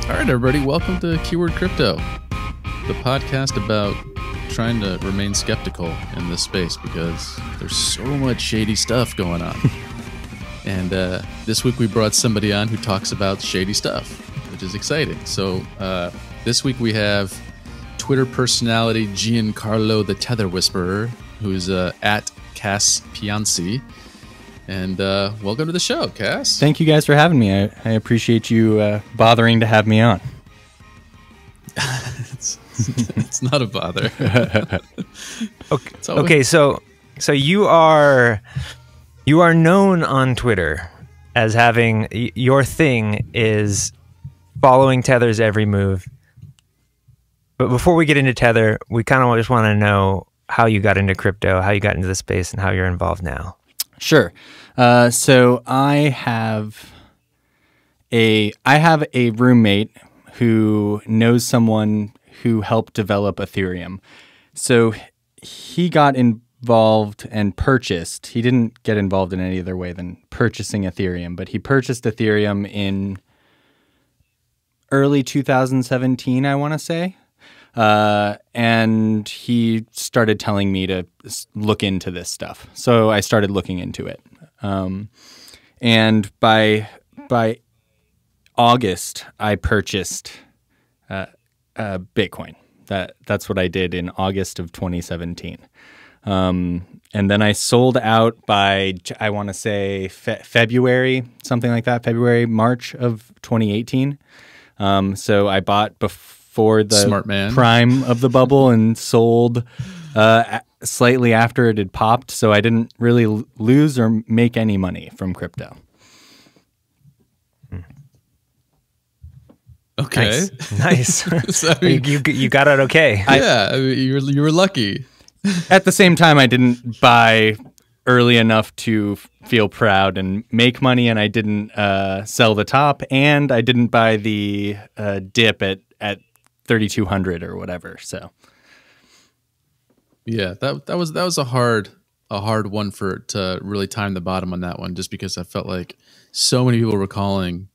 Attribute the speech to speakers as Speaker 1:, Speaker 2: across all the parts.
Speaker 1: All right, everybody, welcome to Keyword Crypto, the podcast about trying to remain skeptical in this space because there's so much shady stuff going on. And this week we brought somebody on who talks about shady stuff, which is exciting. So this week we have Twitter personality Giancarlo the Tether Whisperer, who's at Cass Pianci. And welcome to the show, Cass.
Speaker 2: Thank you guys for having me. I appreciate you bothering to have me on.
Speaker 1: It's not a bother.
Speaker 3: Okay, so you are known on Twitter as having your thing is following Tether's every move. But before we get into Tether, we kind of just want to know how you got into crypto, how you got into the space, and how you're involved now.
Speaker 2: Sure. So I have a roommate who knows someone who helped develop Ethereum. So he got involved and purchased. He didn't get involved in any other way than purchasing Ethereum, but he purchased Ethereum in early 2017, I want to say. And he started telling me to look into this stuff. So I started looking into it. And by August, I purchased Bitcoin. That's what I did in August of 2017. And then I sold out by, I want to say February, something like that, March of 2018. So I bought before the prime of the bubble and sold slightly after it had popped. So I didn't really lose or make any money from crypto.
Speaker 1: Okay,
Speaker 3: nice.
Speaker 1: So, I mean,
Speaker 3: you got it okay.
Speaker 1: You were lucky.
Speaker 2: At the same time, I didn't buy early enough to feel proud and make money, and I didn't sell the top, and I didn't buy the dip at 3,200 or whatever. So
Speaker 1: yeah, that was a hard one to really time the bottom on that one, just because I felt like so many people were calling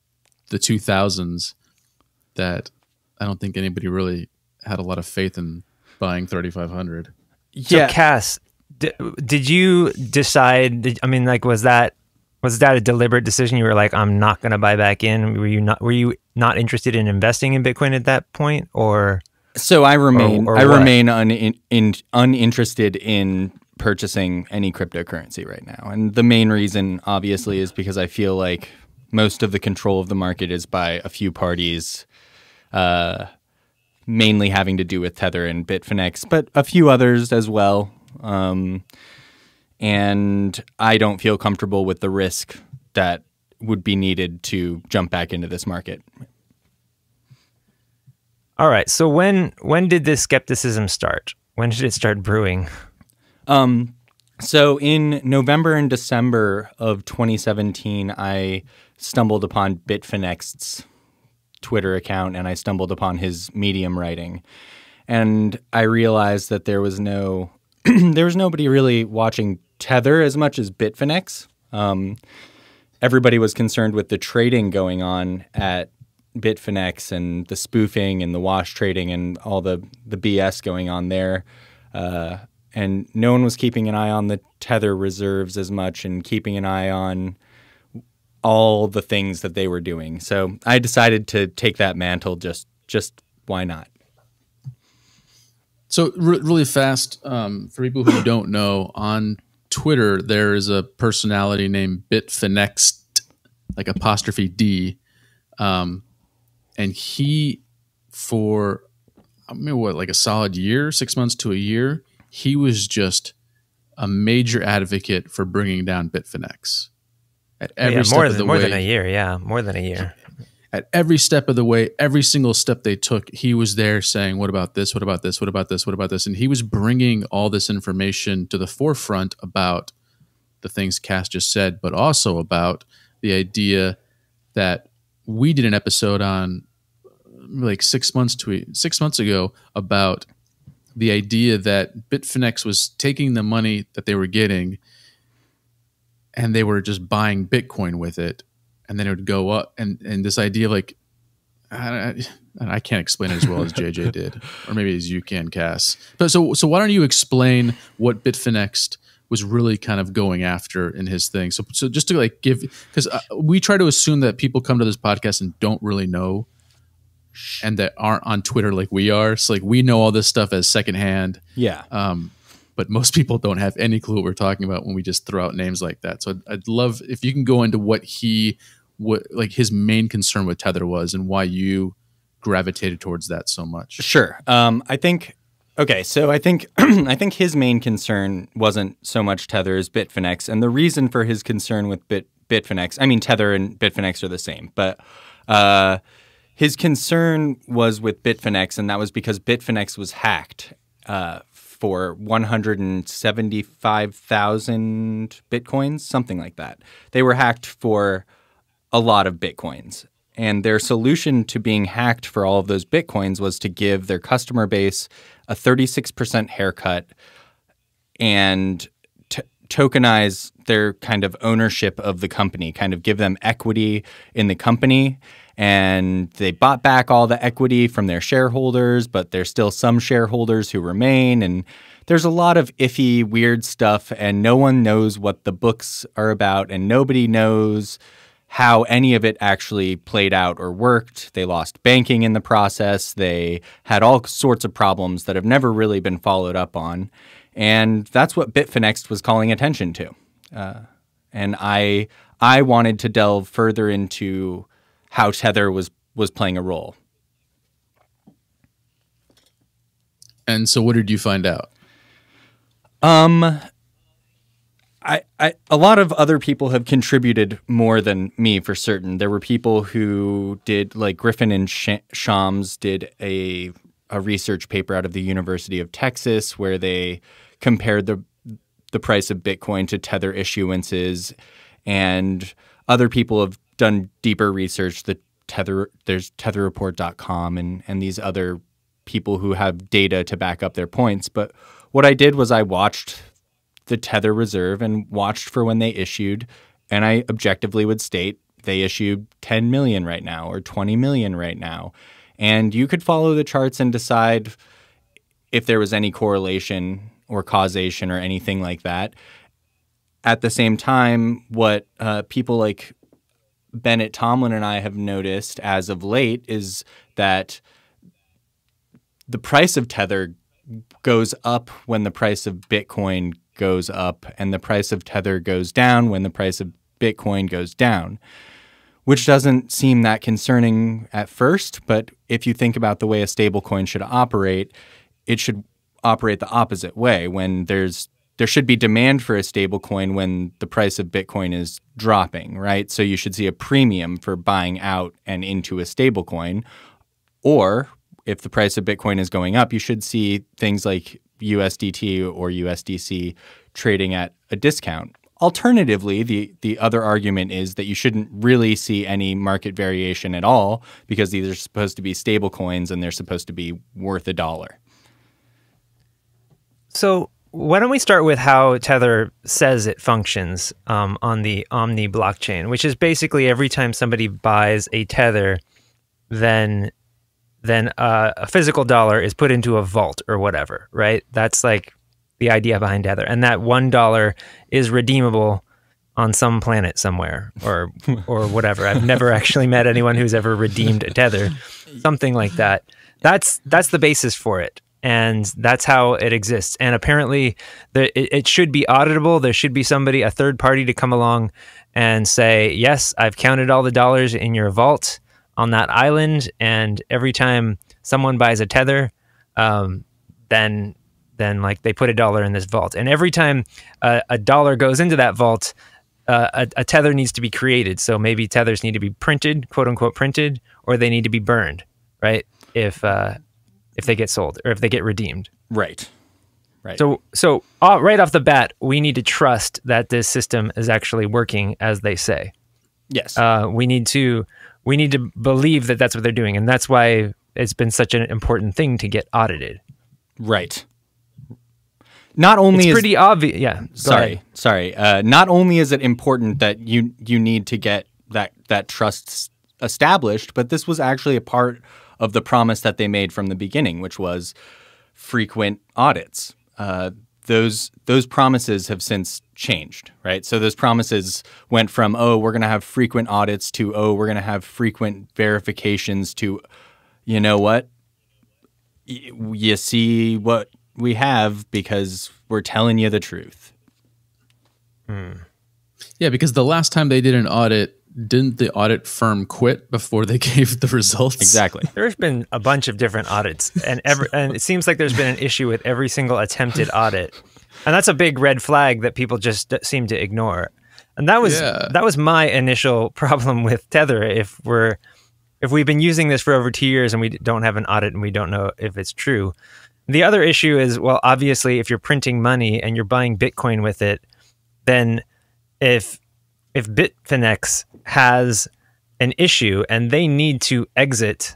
Speaker 1: the 2000s that I don't think anybody really had a lot of faith in buying 3,500.
Speaker 3: Yeah. So Cass, did you decide? I mean, like, was that a deliberate decision? You were like, I'm not going to buy back in. Were you not interested in investing in Bitcoin at that point, or?
Speaker 2: So I remain uninterested in purchasing any cryptocurrency right now, and the main reason, obviously, is because I feel like most of the control of the market is by a few parties. Mainly having to do with Tether and Bitfinex, but a few others as well. And I don't feel comfortable with the risk that would be needed to jump back into this market.
Speaker 3: All right. So when did this skepticism start? When did it start brewing?
Speaker 2: So in November and December of 2017, I stumbled upon Bitfinex's Twitter account, and I stumbled upon his Medium writing, and I realized that there was nobody really watching Tether as much as Bitfinex. Everybody was concerned with the trading going on at Bitfinex and the spoofing and the wash trading and all the BS going on there, and no one was keeping an eye on the Tether reserves as much and keeping an eye on all the things that they were doing. So I decided to take that mantle. Just why not?
Speaker 1: So really fast, for people who don't know, on Twitter there is a personality named Bitfinex, like apostrophe D, and he, for like a solid year, 6 months to a year, he was just a major advocate for bringing down Bitfinex. At every step of the way,
Speaker 3: more than a year, yeah, more than a year.
Speaker 1: At every step of the way, every single step they took, he was there saying, "What about this? What about this? What about this? What about this?" And he was bringing all this information to the forefront about the things Cass just said, but also about the idea that we did an episode on like 6 months ago about the idea that Bitfinex was taking the money that they were getting and they were just buying Bitcoin with it, and then it would go up. And this idea of like, I can't explain it as well as JJ did, or maybe as you can, Cass. But so why don't you explain what Bitfinex was really kind of going after in his thing? So just to like give, because we try to assume that people come to this podcast and don't really know, and that aren't on Twitter like we are. So like we know all this stuff as secondhand.
Speaker 2: Yeah.
Speaker 1: But most people don't have any clue what we're talking about when we just throw out names like that. So I'd love if you can go into what like his main concern with Tether was and why you gravitated towards that so much.
Speaker 2: Sure. I think I think his main concern wasn't so much Tether as Bitfinex, and the reason for his concern with Bitfinex, I mean Tether and Bitfinex are the same, but his concern was with Bitfinex, and that was because Bitfinex was hacked for 175,000 Bitcoins, something like that. They were hacked for a lot of Bitcoins. And their solution to being hacked for all of those Bitcoins was to give their customer base a 36% haircut and tokenize their kind of ownership of the company, kind of give them equity in the company. And they bought back all the equity from their shareholders, but there's still some shareholders who remain. And there's a lot of iffy, weird stuff, and no one knows what the books are about, and nobody knows how any of it actually played out or worked. They lost banking in the process. They had all sorts of problems that have never really been followed up on. And that's what Bitfinex was calling attention to. And I wanted to delve further into how Tether was playing a role.
Speaker 1: And so what did you find out?
Speaker 2: A lot of other people have contributed more than me for certain. There were people who did, like Griffin and Shams did a research paper out of the University of Texas where they compared the price of Bitcoin to Tether issuances, and other people have done deeper research. There's tetherreport.com and these other people who have data to back up their points. But what I did was I watched the Tether Reserve and watched for when they issued, and I objectively would state they issued 10 million right now or 20 million right now. And you could follow the charts and decide if there was any correlation or causation or anything like that. At the same time, what people like Bennett Tomlin and I have noticed as of late is that the price of Tether goes up when the price of Bitcoin goes up, and the price of Tether goes down when the price of Bitcoin goes down, which doesn't seem that concerning at first. But if you think about the way a stablecoin should operate, it should operate the opposite way. When there should be demand for a stablecoin when the price of Bitcoin is dropping, right? So you should see a premium for buying out and into a stablecoin. Or if the price of Bitcoin is going up, you should see things like USDT or USDC trading at a discount. Alternatively, the other argument is that you shouldn't really see any market variation at all because these are supposed to be stable coins and they're supposed to be worth $1.
Speaker 3: So why don't we start with how Tether says it functions on the Omni blockchain, which is basically every time somebody buys a Tether, then a physical dollar is put into a vault or whatever, right? That's like the idea behind Tether. And that $1 is redeemable on some planet somewhere or whatever. I've never actually met anyone who's ever redeemed a Tether, something like that. That's the basis for it. And that's how it exists. And apparently it should be auditable. There should be somebody, a third party, to come along and say, yes, I've counted all the dollars in your vault on that island, and every time someone buys a Tether, then like they put $1 in this vault, and every time a dollar goes into that vault, a Tether needs to be created. So maybe Tethers need to be printed, quote unquote printed, or they need to be burned, right? If they get sold or if they get redeemed,
Speaker 2: right.
Speaker 3: So right off the bat, we need to trust that this system is actually working as they say.
Speaker 2: Yes,
Speaker 3: we need to believe that that's what they're doing, and that's why it's been such an important thing to get audited.
Speaker 2: Right. Not only
Speaker 3: It's pretty obvious. Yeah.
Speaker 2: Sorry. Not only is it important that you need to get that trust established, but this was actually a part of the promise that they made from the beginning, which was frequent audits. Those promises have since changed, right? So those promises went from, oh, we're going to have frequent audits to, oh, we're going to have frequent verifications to, you know what? You see what we have because we're telling you the truth.
Speaker 1: Yeah, because the last time they did an audit, didn't the audit firm quit before they gave the results?
Speaker 2: Exactly.
Speaker 3: There's been a bunch of different audits, and it seems like there's been an issue with every single attempted audit, and that's a big red flag that people just seem to ignore. And that was my initial problem with Tether. If we've been using this for over 2 years and we don't have an audit and we don't know if it's true. The other issue is, well, obviously, if you're printing money and you're buying Bitcoin with it, then if Bitfinex has an issue and they need to exit,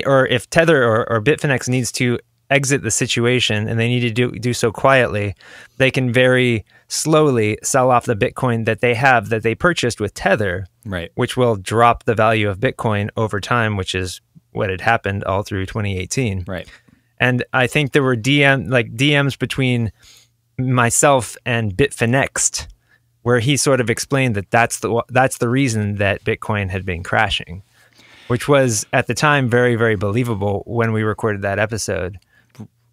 Speaker 3: or if Tether or Bitfinex needs to exit the situation and they need to do so quietly, they can very slowly sell off the Bitcoin that they have that they purchased with Tether,
Speaker 2: right?
Speaker 3: Which will drop the value of Bitcoin over time, which is what had happened all through 2018,
Speaker 2: right?
Speaker 3: And I think there were DMs between myself and Bitfinex, where he sort of explained that that's the reason that Bitcoin had been crashing, which was at the time very, very believable when we recorded that episode.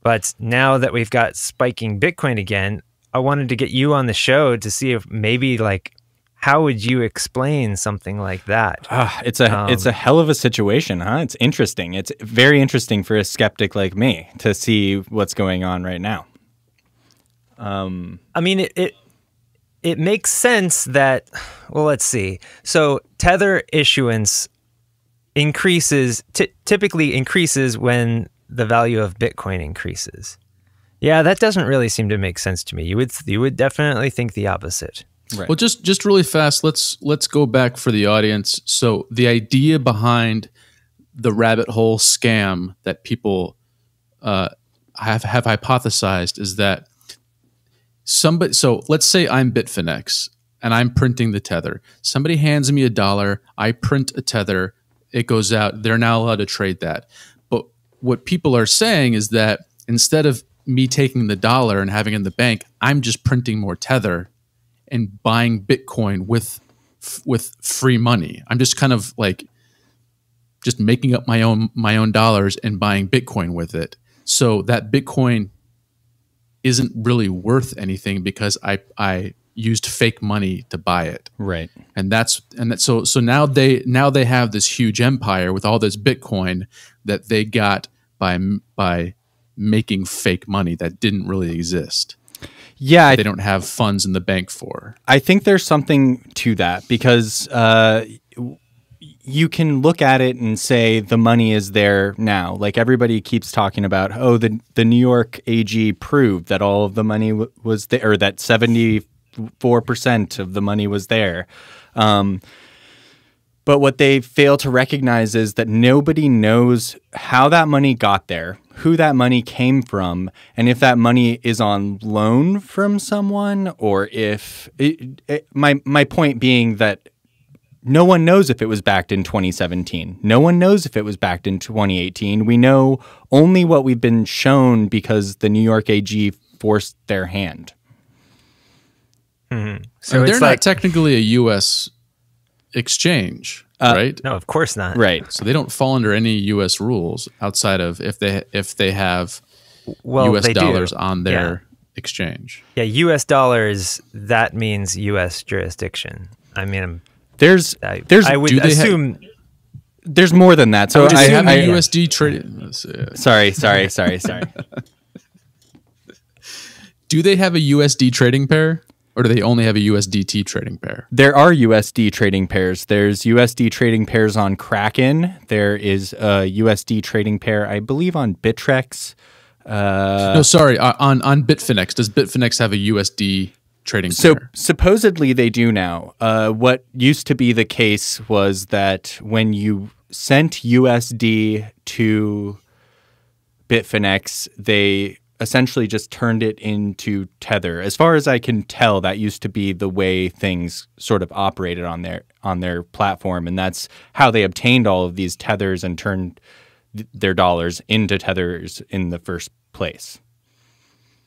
Speaker 3: But now that we've got spiking Bitcoin again, I wanted to get you on the show to see if maybe how would you explain something like that?
Speaker 2: It's a hell of a situation, huh? It's interesting. It's very interesting for a skeptic like me to see what's going on right now.
Speaker 3: I mean, it makes sense that, well, let's see. So Tether issuance typically increases when the value of Bitcoin increases. Yeah, that doesn't really seem to make sense to me. You would definitely think the opposite.
Speaker 2: Right.
Speaker 1: Well, just really fast, let's go back for the audience. So the idea behind the rabbit hole scam that people have hypothesized is that somebody. So let's say I'm Bitfinex and I'm printing the Tether. Somebody hands me $1. I print a Tether. It goes out. They're now allowed to trade that. But what people are saying is that instead of me taking the $1 and having it in the bank, I'm just printing more Tether and buying Bitcoin with free money. I'm just kind of just making up my own dollars and buying Bitcoin with it. So that Bitcoin isn't really worth anything because I used fake money to buy it.
Speaker 2: Right.
Speaker 1: So now they have this huge empire with all this Bitcoin that they got by making fake money that didn't really exist.
Speaker 2: Yeah,
Speaker 1: they don't have funds in the bank for.
Speaker 2: I think there's something to that because you can look at it and say the money is there now. Like everybody keeps talking about, oh, the New York AG proved that all of the money was there, or that 74% of the money was there. But what they fail to recognize is that nobody knows how that money got there, who that money came from, and if that money is on loan from someone, or if my point being that no one knows if it was backed in 2017. No one knows if it was backed in 2018. We know only what we've been shown because the New York AG forced their hand.
Speaker 3: Mm-hmm.
Speaker 1: So they're not technically a U.S. exchange, right?
Speaker 3: No, of course not.
Speaker 2: Right.
Speaker 1: So they don't fall under any U.S. rules outside of if they have U.S. dollars on their exchange.
Speaker 3: Yeah, U.S. dollars, that means U.S. jurisdiction. I mean,
Speaker 2: I
Speaker 3: would assume
Speaker 2: there's more than that. So
Speaker 1: I have a USD trading.
Speaker 2: Sorry.
Speaker 1: Do they have a USD trading pair? Or do they only have a USDT trading pair?
Speaker 2: There are USD trading pairs. There's USD trading pairs on Kraken. There is a USD trading pair, I believe, on Bittrex.
Speaker 1: No, sorry, on Bitfinex. Does Bitfinex have a USD trading pair?
Speaker 2: So supposedly they do now. What used to be the case was that when you sent USD to Bitfinex, they essentially just turned it into Tether. As far as I can tell, that used to be the way things sort of operated on their platform, and that's how they obtained all of these tethers and turned their dollars into tethers in the first place.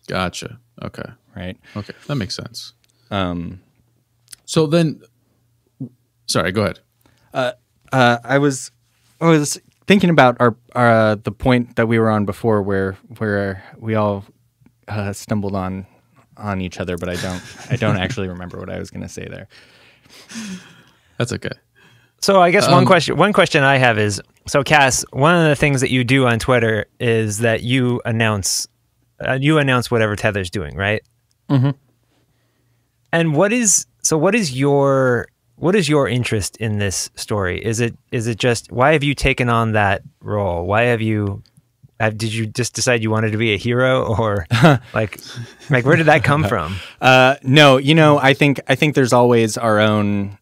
Speaker 1: Gotcha. Okay.
Speaker 2: Right.
Speaker 1: Okay. That makes sense. So then, sorry, go ahead.
Speaker 2: I was thinking about our the point that we were on before, where we all stumbled on each other, but I don't actually remember what I was going to say there.
Speaker 1: That's okay.
Speaker 3: So I guess one question I have is, so Cass, one of the things that you do on Twitter is that you announce whatever Tether's doing, right?
Speaker 2: Mm-hmm.
Speaker 3: And what is your interest in this story? Is it just, why have you taken on that role? Why have you did you just decide you wanted to be a hero, or like where did that come from?
Speaker 2: No, I think there's always our own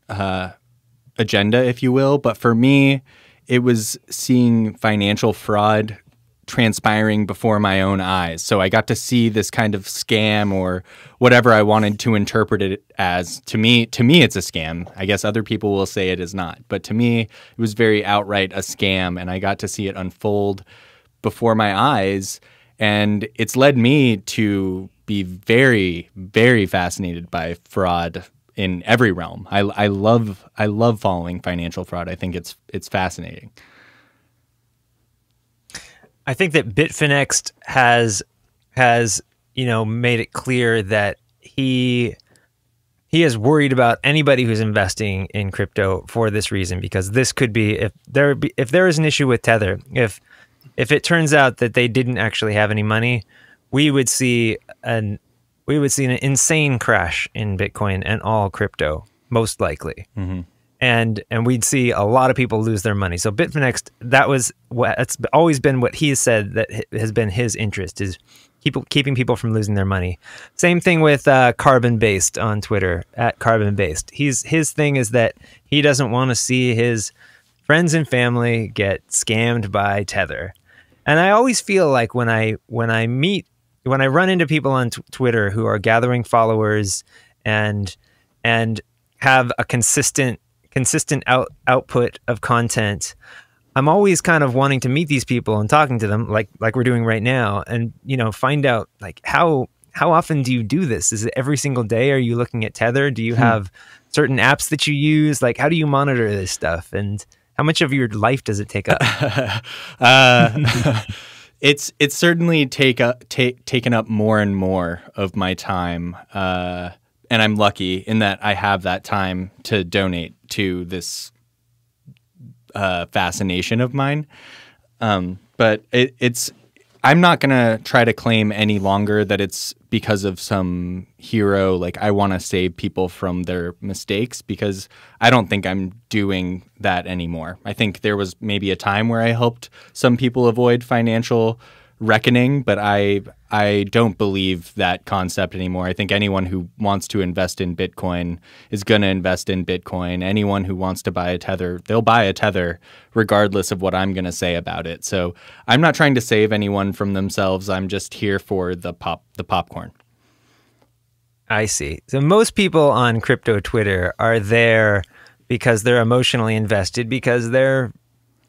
Speaker 2: agenda, if you will. But for me, it was seeing financial fraud transpiring before my own eyes. So I got to see this kind of scam, or whatever I wanted to interpret it as. To me, it's a scam. I guess other people will say it is not. But to me, it was very outright a scam, and I got to see it unfold before my eyes. And it's led me to be very, very fascinated by fraud in every realm. I love following financial fraud. I think it's fascinating.
Speaker 3: I think that Bitfinex has made it clear that he is worried about anybody who's investing in crypto for this reason, because this could be, if there is an issue with Tether, if it turns out that they didn't actually have any money, we would see an insane crash in Bitcoin and all crypto, most likely. Mm-hmm. And we'd see a lot of people lose their money. So Bitfinex, that's always been what he said that has been his interest, is keeping people from losing their money. Same thing with Carbon Based on Twitter, at Carbon Based. His thing is that he doesn't want to see his friends and family get scammed by Tether. And I always feel like when I run into people on Twitter who are gathering followers and have a consistent output of content, I'm always kind of wanting to meet these people and talking to them like we're doing right now, and find out like how often do you do this? Is it every single day? Are you looking at Tether? Do you have certain apps that you use? Like, how do you monitor this stuff, and how much of your life does it take up?
Speaker 2: It's certainly taken up more and more of my time, and I'm lucky in that I have that time to donate to this fascination of mine. But I'm not going to try to claim any longer that it's because of some hero, like I want to save people from their mistakes, because I don't think I'm doing that anymore. I think there was maybe a time where I helped some people avoid financial reckoning, but I don't believe that concept anymore. I think anyone who wants to invest in Bitcoin is going to invest in Bitcoin. Anyone who wants to buy a Tether, they'll buy a Tether regardless of what I'm going to say about it. So I'm not trying to save anyone from themselves. I'm just here for the popcorn.
Speaker 3: I see. So most people on crypto Twitter are there because they're emotionally invested, because their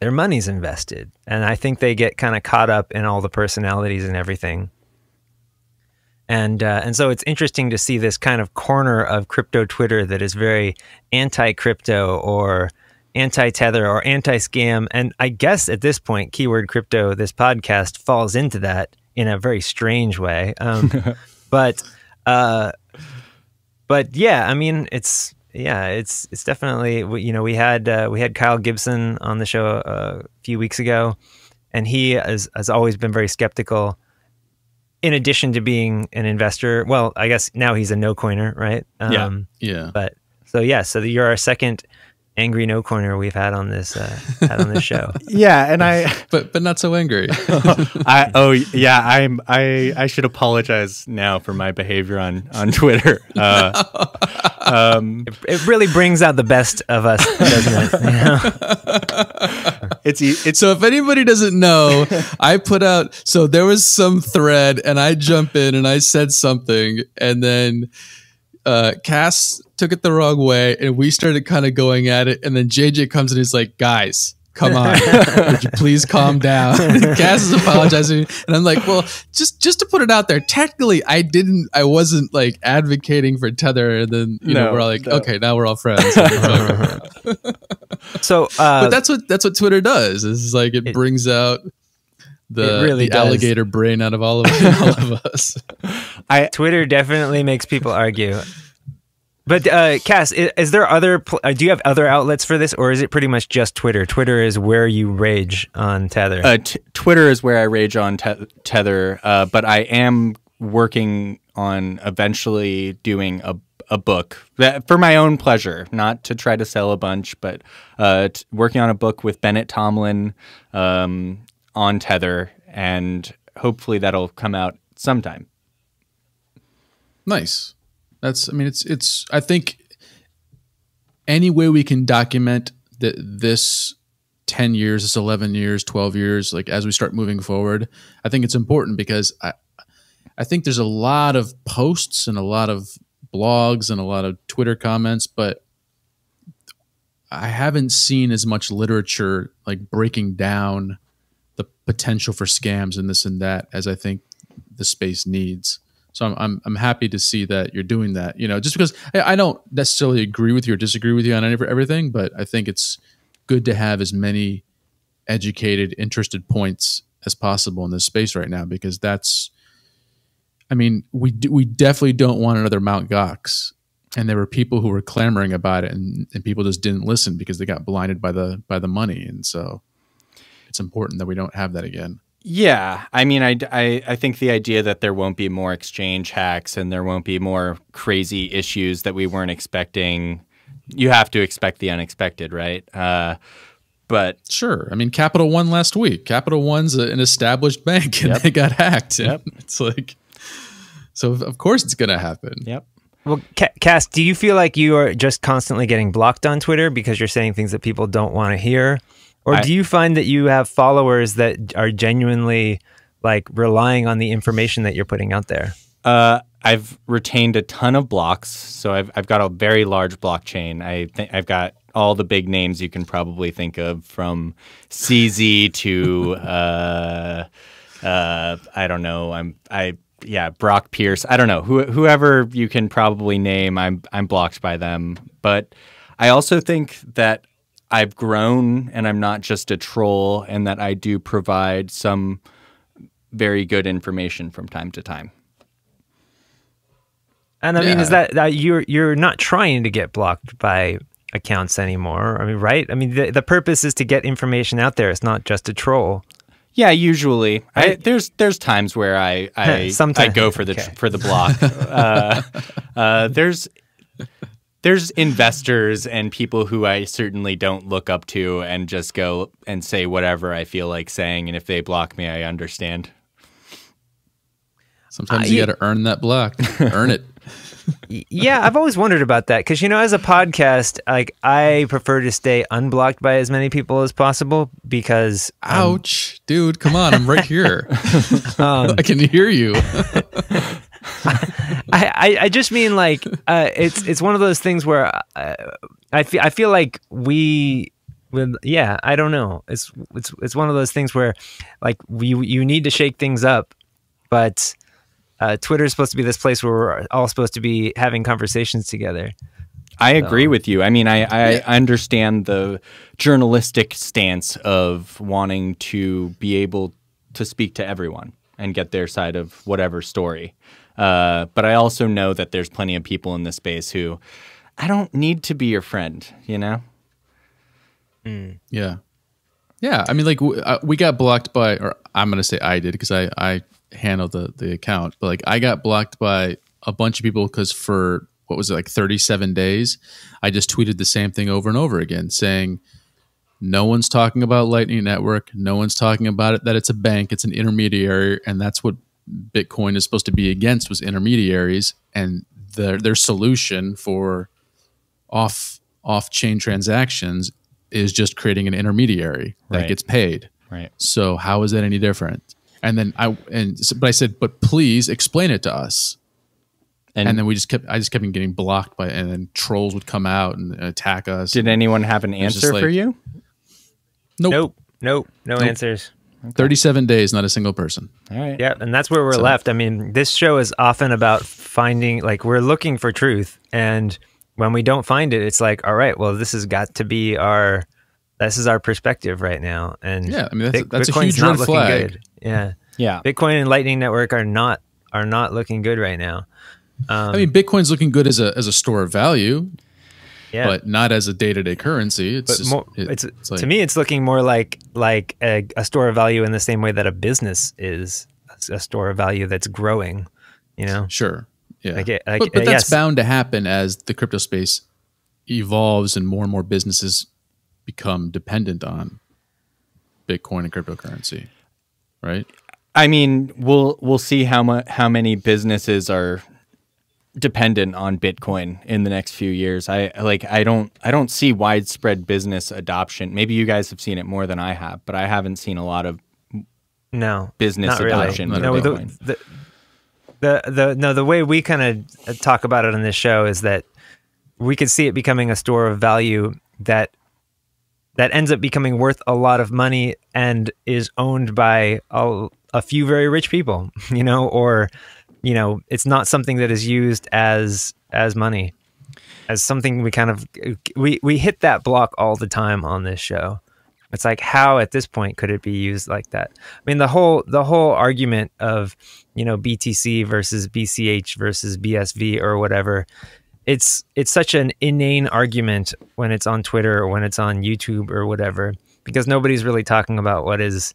Speaker 3: money's invested. And I think they get kind of caught up in all the personalities and everything. And so it's interesting to see this kind of corner of crypto Twitter that is very anti-crypto or anti-Tether or anti-scam. And I guess at this point, Keyword Crypto, this podcast, falls into that in a very strange way. But yeah, I mean, it's definitely, we had Kyle Gibson on the show a few weeks ago, and he has always been very skeptical. In addition to being an investor, well, I guess now he's a no coiner, right?
Speaker 1: Yeah.
Speaker 3: But so you're our second angry no corner we've had on this show.
Speaker 2: Yeah, and
Speaker 1: but not so angry.
Speaker 2: I should apologize now for my behavior on Twitter.
Speaker 3: It really brings out the best of us, doesn't it? You know?
Speaker 2: It's
Speaker 1: So if anybody doesn't know, I put out, so there was some thread and I jump in and I said something, and then Cass took it the wrong way and we started kind of going at it, and then JJ comes in and he's like, guys, come on, would you please calm down? Cass is apologizing, and I'm like, well, just to put it out there, technically I wasn't like advocating for Tether, and then we're all like, okay, now we're all friends.
Speaker 3: So
Speaker 1: but that's what Twitter does, is like it brings out the alligator brain out of all of us.
Speaker 3: Twitter definitely makes people argue. But Cass, is there do you have other outlets for this, or is it pretty much just Twitter? Twitter is where you rage on Tether.
Speaker 2: Twitter is where I rage on Tether, but I am working on eventually doing a book for my own pleasure, not to try to sell a bunch, but working on a book with Bennett Tomlin on Tether, and hopefully that'll come out sometime.
Speaker 1: Nice. It's I think any way we can document that this 10 years, this 11 years, 12 years, like as we start moving forward, I think it's important, because I think there's a lot of posts and a lot of blogs and a lot of Twitter comments, but I haven't seen as much literature like breaking down the potential for scams and this and that as I think the space needs. So I'm happy to see that you're doing that, just because I don't necessarily agree with you or disagree with you on everything, but I think it's good to have as many educated, interested points as possible in this space right now, because we definitely don't want another Mt. Gox. And there were people who were clamoring about it, and people just didn't listen because they got blinded by the money. And so it's important that we don't have that again.
Speaker 2: Yeah, I think the idea that there won't be more exchange hacks and there won't be more crazy issues that we weren't expecting, you have to expect the unexpected, right? But
Speaker 1: sure, Capital One last week. Capital One's an established bank, and they got hacked. Yep. It's like, so of course it's going to happen.
Speaker 2: Yep.
Speaker 3: Well, Cass, do you feel like you are just constantly getting blocked on Twitter because you're saying things that people don't want to hear? Or do you find that you have followers that are genuinely like relying on the information that you're putting out there?
Speaker 2: I've retained a ton of blocks, so I've got a very large blockchain. I've got all the big names you can probably think of, from CZ to I don't know. Brock Pierce. I don't know, whoever you can probably name. I'm blocked by them, but I also think that I've grown and I'm not just a troll, and that I do provide some very good information from time to time.
Speaker 3: And is that you're not trying to get blocked by accounts anymore? Right? The purpose is to get information out there. It's not just a troll.
Speaker 2: Yeah, usually. Right? There's times where I go for the block. There's investors and people who I certainly don't look up to and just go and say whatever I feel like saying. And if they block me, I understand.
Speaker 1: Sometimes you got to earn that block. Earn it.
Speaker 3: Yeah, I've always wondered about that, because as a podcast, like, I prefer to stay unblocked by as many people as possible, because
Speaker 1: ouch, dude, come on, I'm right here. I can hear you.
Speaker 3: I just mean, like, it's one of those things where I feel like I don't know. It's one of those things where, like, you need to shake things up, but Twitter is supposed to be this place where we're all supposed to be having conversations together.
Speaker 2: I agree with you. I understand the journalistic stance of wanting to be able to speak to everyone and get their side of whatever story. But I also know that there's plenty of people in this space who, I don't need to be your friend,
Speaker 1: Yeah. Yeah. We got blocked by, or I'm going to say I did, because I handled the account, but like, I got blocked by a bunch of people because for what was it, like 37 days, I just tweeted the same thing over and over again, saying no one's talking about Lightning Network. No one's talking about it, that it's a bank, it's an intermediary. And that's what Bitcoin is supposed to be against, was intermediaries. And their solution for off-chain transactions is just creating an intermediary that gets paid.
Speaker 2: Right.
Speaker 1: So how is that any different? And then I said, but please explain it to us. And then I just kept getting blocked and then trolls would come out and attack us.
Speaker 2: Did anyone have an answer for you?
Speaker 1: Nope.
Speaker 3: No answers.
Speaker 1: Okay. 37 days, not a single person.
Speaker 2: All right.
Speaker 3: Yeah, and that's where we're left. I mean, this show is often about finding, like, we're looking for truth, and when we don't find it, it's like, all right, well, this has got to be our perspective right now. And
Speaker 1: yeah, I mean, that's a
Speaker 3: Bitcoin's
Speaker 1: huge
Speaker 3: not
Speaker 1: red
Speaker 3: looking
Speaker 1: flag.
Speaker 3: good. Yeah.
Speaker 2: Yeah.
Speaker 3: Bitcoin and Lightning Network are not looking good right now.
Speaker 1: I mean, Bitcoin's looking good as a store of value, but not as a day-to-day currency. It's just,
Speaker 3: it's like, to me, it's looking more like a store of value in the same way that a business is a store of value that's growing. You know,
Speaker 1: sure, yeah,
Speaker 3: but
Speaker 1: that's
Speaker 3: yes.
Speaker 1: bound to happen as the crypto space evolves and more businesses become dependent on Bitcoin and cryptocurrency, right?
Speaker 2: I mean, we'll see how many businesses are dependent on Bitcoin in the next few years. I don't see widespread business adoption. Maybe you guys have seen it more than I have, but I haven't seen a lot of business adoption.
Speaker 3: Really. No, the way we kind of talk about it on this show is that we could see it becoming a store of value that ends up becoming worth a lot of money and is owned by a few very rich people, you know, or it's not something that is used as money, as something we hit that block all the time on this show. It's like, how at this point could it be used like that? I mean, the whole argument of, BTC versus BCH versus BSV or whatever, it's such an inane argument when it's on Twitter or when it's on YouTube or whatever, because nobody's really talking about what is,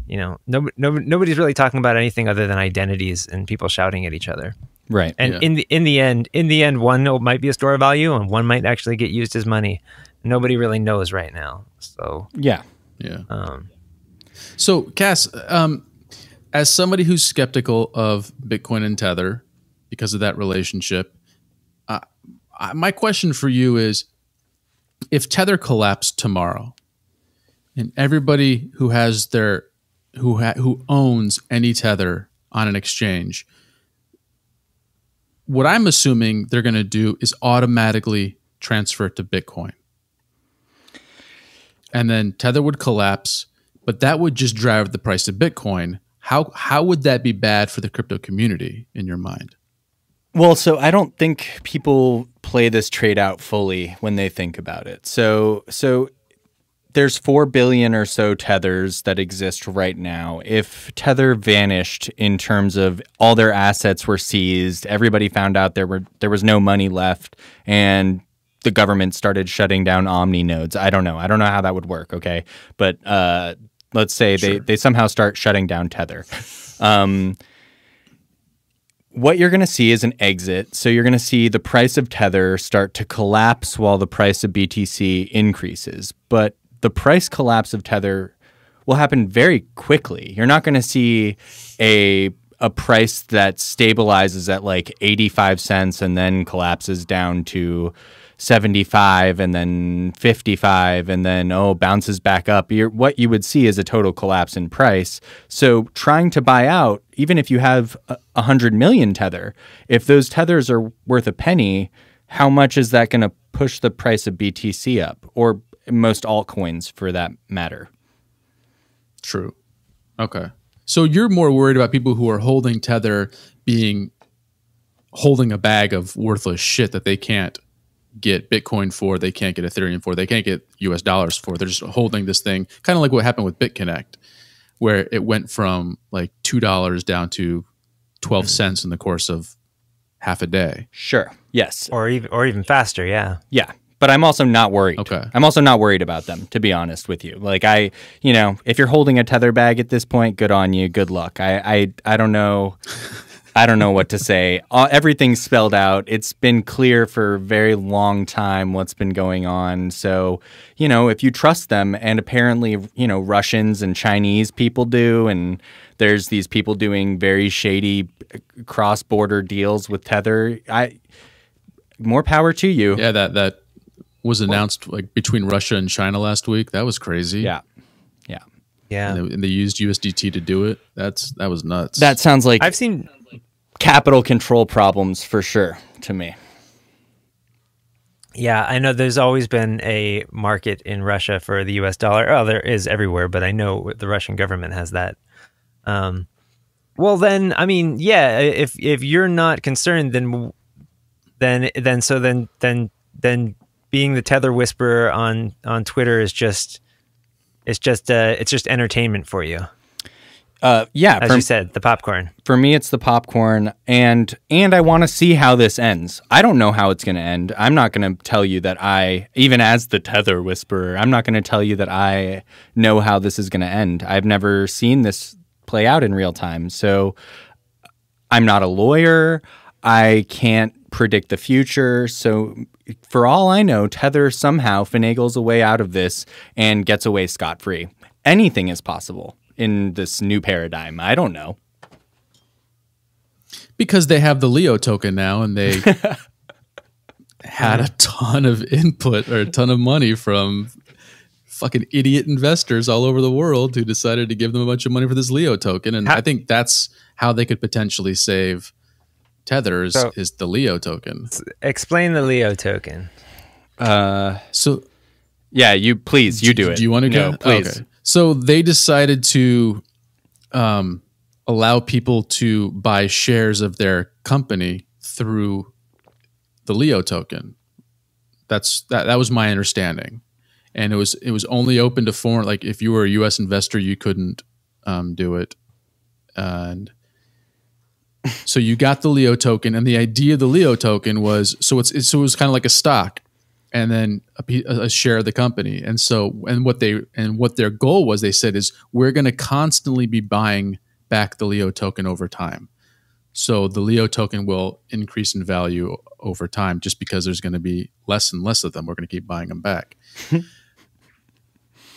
Speaker 3: nobody's really talking about anything other than identities and people shouting at each other.
Speaker 2: Right.
Speaker 3: And in the end, one might be a store of value and one might actually get used as money. Nobody really knows right now. So
Speaker 2: yeah.
Speaker 1: So Cass, as somebody who's skeptical of Bitcoin and Tether because of that relationship, my question for you is, if Tether collapsed tomorrow, and everybody who has who owns any Tether on an exchange, what I'm assuming they're going to do is automatically transfer it to Bitcoin. And then Tether would collapse, but that would just drive the price of Bitcoin. How would that be bad for the crypto community in your mind?
Speaker 2: Well, so I don't think people play this trade out fully when they think about it. So there's 4 billion or so tethers that exist right now. If Tether vanished in terms of all their assets were seized, everybody found out there was no money left, and the government started shutting down Omni nodes. I don't know how that would work, okay? But let's say they somehow start shutting down Tether. What you're going to see is an exit. So you're going to see the price of Tether start to collapse while the price of BTC increases. But the price collapse of Tether will happen very quickly. You're not going to see a price that stabilizes at like 85 cents and then collapses down to 75 and then 55 and then bounces back up. What you would see is a total collapse in price. So trying to buy out, even if you have 100 million Tether, if those Tethers are worth a penny, how much is that going to push the price of BTC up, or most altcoins for that matter?
Speaker 1: True. Okay. So you're more worried about people who are holding Tether holding a bag of worthless shit that they can't get Bitcoin for, they can't get Ethereum for, they can't get US dollars for. They're just holding this thing, kind of like what happened with BitConnect, where it went from like $2 down to 12 cents in the course of half a day.
Speaker 2: Sure. Yes.
Speaker 3: Or even faster. Yeah.
Speaker 2: Yeah. But I'm also not worried.
Speaker 1: Okay.
Speaker 2: I'm also not worried about them, to be honest with you. Like if you're holding a Tether bag at this point, good on you. Good luck. I don't know. I don't know what to say. Everything's spelled out. It's been clear for a very long time what's been going on. So, if you trust them, and apparently, Russians and Chinese people do, and there's these people doing very shady cross-border deals with Tether, more power to you.
Speaker 1: Yeah, that was announced like between Russia and China last week. That was crazy.
Speaker 2: Yeah.
Speaker 1: And they used USDT to do it. That was nuts.
Speaker 2: That sounds like
Speaker 3: I've seen
Speaker 2: capital control problems for sure to me.
Speaker 3: Yeah, I know there's always been a market in Russia for the US dollar. Oh, there is everywhere, but I know the Russian government has that. Well, then, I mean, yeah, if you're not concerned, then being the Tether whisperer on Twitter is just entertainment for you.
Speaker 2: Yeah,
Speaker 3: as you said, the popcorn.
Speaker 2: For me, it's the popcorn, and I want to see how this ends. I don't know how it's going to end. I'm not going to tell you that even as the Tether whisperer, I'm not going to tell you that I know how this is going to end. I've never seen this play out in real time, so I'm not a lawyer. I can't predict the future. So for all I know, Tether somehow finagles a way out of this and gets away scot-free. Anything is possible in this new paradigm. I don't know.
Speaker 1: Because they have the Leo token now, and they had a ton of input or a ton of money from fucking idiot investors all over the world who decided to give them a bunch of money for this Leo token. And I think that's how they could potentially save Tether is the Leo token.
Speaker 3: Explain the Leo token.
Speaker 1: So
Speaker 2: yeah, you do it.
Speaker 1: Do you want to go?
Speaker 2: No, please.
Speaker 1: Okay. So they decided to allow people to buy shares of their company through the Leo token. That was my understanding, and it was only open to foreign. Like if you were a U.S. investor, you couldn't do it, and so you got the Leo token. And the idea of the Leo token was it was kind of like a stock, and then a share of the company. And what their goal was, they said, is we're going to constantly be buying back the Leo token over time. So the Leo token will increase in value over time just because there's going to be less and less of them. We're going to keep buying them back.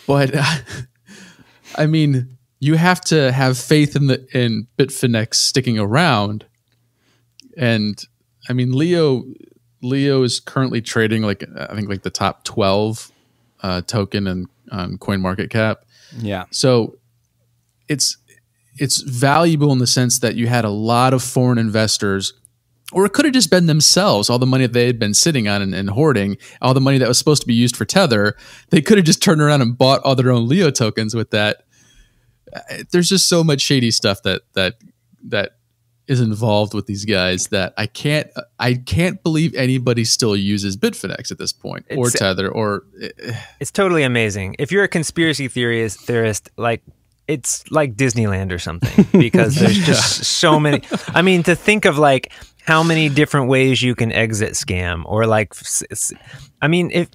Speaker 1: But I mean, you have to have faith in Bitfinex sticking around. And I mean, Leo is currently trading like the top 12 token on CoinMarketCap.
Speaker 2: Yeah.
Speaker 1: So it's valuable in the sense that you had a lot of foreign investors, or it could have just been themselves, all the money that they had been sitting on and hoarding, all the money that was supposed to be used for Tether. They could have just turned around and bought all their own Leo tokens with that. There's just so much shady stuff that is involved with these guys that I can't believe anybody still uses Bitfinex at this point, or Tether, or
Speaker 3: it's totally amazing. If you're a conspiracy theorist, like it's like Disneyland or something, because there's just so many. I mean, to think of like how many different ways you can exit scam, or like, I mean, if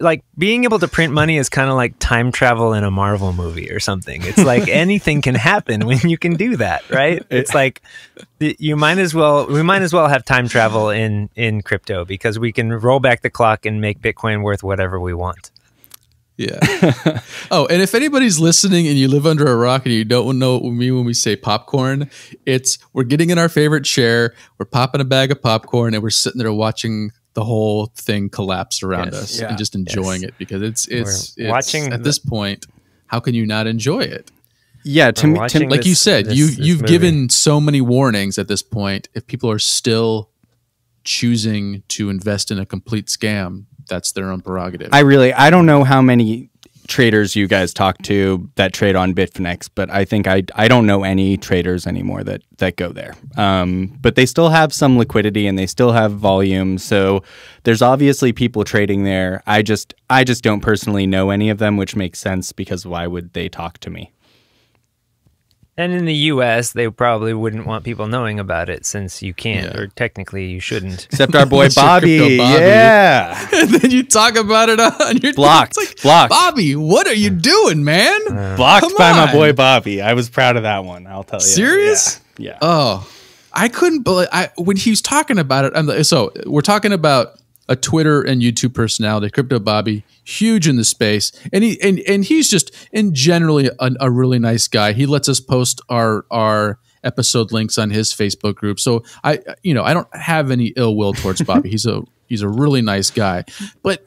Speaker 3: like being able to print money is kind of like time travel in a Marvel movie or something. It's like anything can happen when you can do that, right? It's like we might as well have time travel in crypto, because we can roll back the clock and make Bitcoin worth whatever we want.
Speaker 1: Yeah. Oh, and if anybody's listening and you live under a rock and you don't know what we mean when we say popcorn, we're getting in our favorite chair, we're popping a bag of popcorn, and we're sitting there watching the whole thing collapse around us and just enjoying it, because it's watching at this point. How can you not enjoy it?
Speaker 2: Yeah, to me,
Speaker 1: like you said, you've given so many warnings at this point. If people are still choosing to invest in a complete scam, that's their own prerogative.
Speaker 2: I don't know how many traders you guys talk to that trade on Bitfinex, but I think I don't know any traders anymore that go there. But they still have some liquidity and they still have volume. So there's obviously people trading there. I just don't personally know any of them, which makes sense, because why would they talk to me?
Speaker 3: And in the U.S., they probably wouldn't want people knowing about it, since you can't, or technically you shouldn't.
Speaker 2: Except our boy Bobby. Yeah.
Speaker 1: And then you talk about it on your
Speaker 2: blocked. Blocked.
Speaker 1: Bobby, what are you doing, man?
Speaker 2: Blocked by my boy Bobby. I was proud of that one, I'll tell you.
Speaker 1: Serious?
Speaker 2: Yeah.
Speaker 1: Oh, I couldn't believe when he was talking about it. So we're talking about a Twitter and YouTube personality, Crypto Bobby, huge in the space, and he's just in generally a really nice guy. He lets us post our episode links on his Facebook group. So I don't have any ill will towards Bobby. He's a really nice guy, but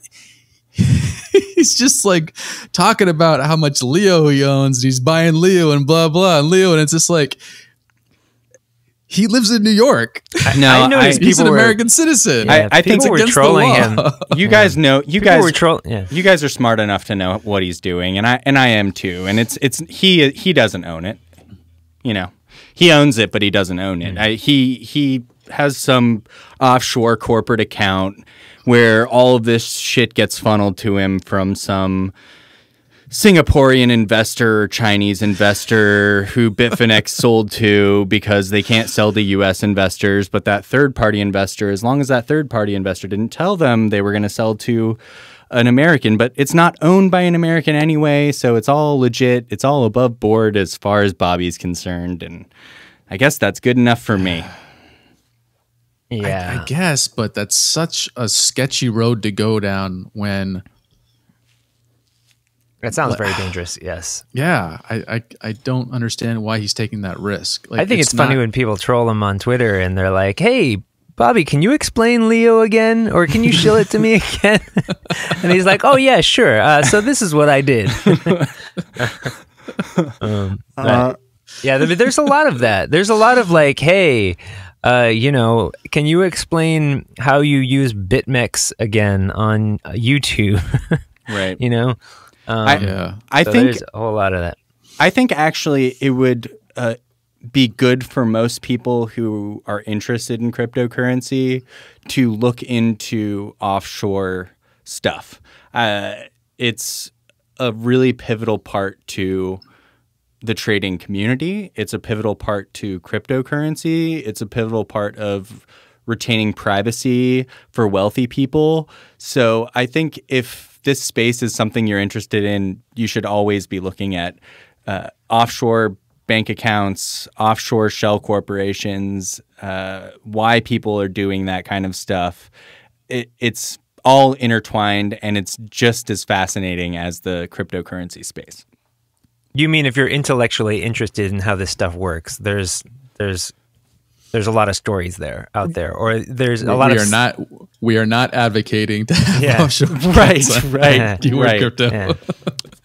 Speaker 1: he's just like talking about how much Leo he owns. And he's buying Leo and blah blah and Leo, and it's just like. He lives in New York.
Speaker 3: I noticed
Speaker 1: he's an American citizen.
Speaker 3: Yeah, I think
Speaker 2: we're
Speaker 3: trolling him.
Speaker 2: You guys know. You guys
Speaker 3: Yeah.
Speaker 2: You guys are smart enough to know what he's doing, and I am too. And he doesn't own it. You know, he owns it, but he doesn't own it. He has some offshore corporate account where all of this shit gets funneled to him from some Singaporean investor or Chinese investor who Bitfinex sold to because they can't sell to U.S. investors. But that third-party investor, as long as that third-party investor didn't tell them they were going to sell to an American, but it's not owned by an American anyway, so it's all legit. It's all above board as far as Bobby's concerned, and I guess that's good enough for me.
Speaker 3: Yeah,
Speaker 1: I guess, but that's such a sketchy road to go down when...
Speaker 3: that sounds very dangerous. Yes.
Speaker 1: Yeah, I don't understand why he's taking that risk. Like,
Speaker 3: I think it's funny when people troll him on Twitter and they're like, "Hey, Bobby, can you explain Leo again, or can you shill it to me again?" And he's like, "Oh yeah, sure. So this is what I did." Yeah, there's a lot of that. There's a lot of like, "Hey, can you explain how you use BitMEX again on YouTube?"
Speaker 2: Right.
Speaker 3: I think there's a whole lot of that.
Speaker 2: I think actually it would be good for most people who are interested in cryptocurrency to look into offshore stuff. It's a really pivotal part to the trading community. It's a pivotal part to cryptocurrency. It's a pivotal part of retaining privacy for wealthy people. So I think if this space is something you're interested in, you should always be looking at offshore bank accounts, offshore shell corporations, why people are doing that kind of stuff. It's all intertwined, and it's just as fascinating as the cryptocurrency space.
Speaker 3: You mean if you're intellectually interested in how this stuff works, there's a lot of stories out there, or there's a lot of...
Speaker 1: We are not advocating to have offshore
Speaker 2: right.
Speaker 1: Keyword crypto.
Speaker 3: Yeah.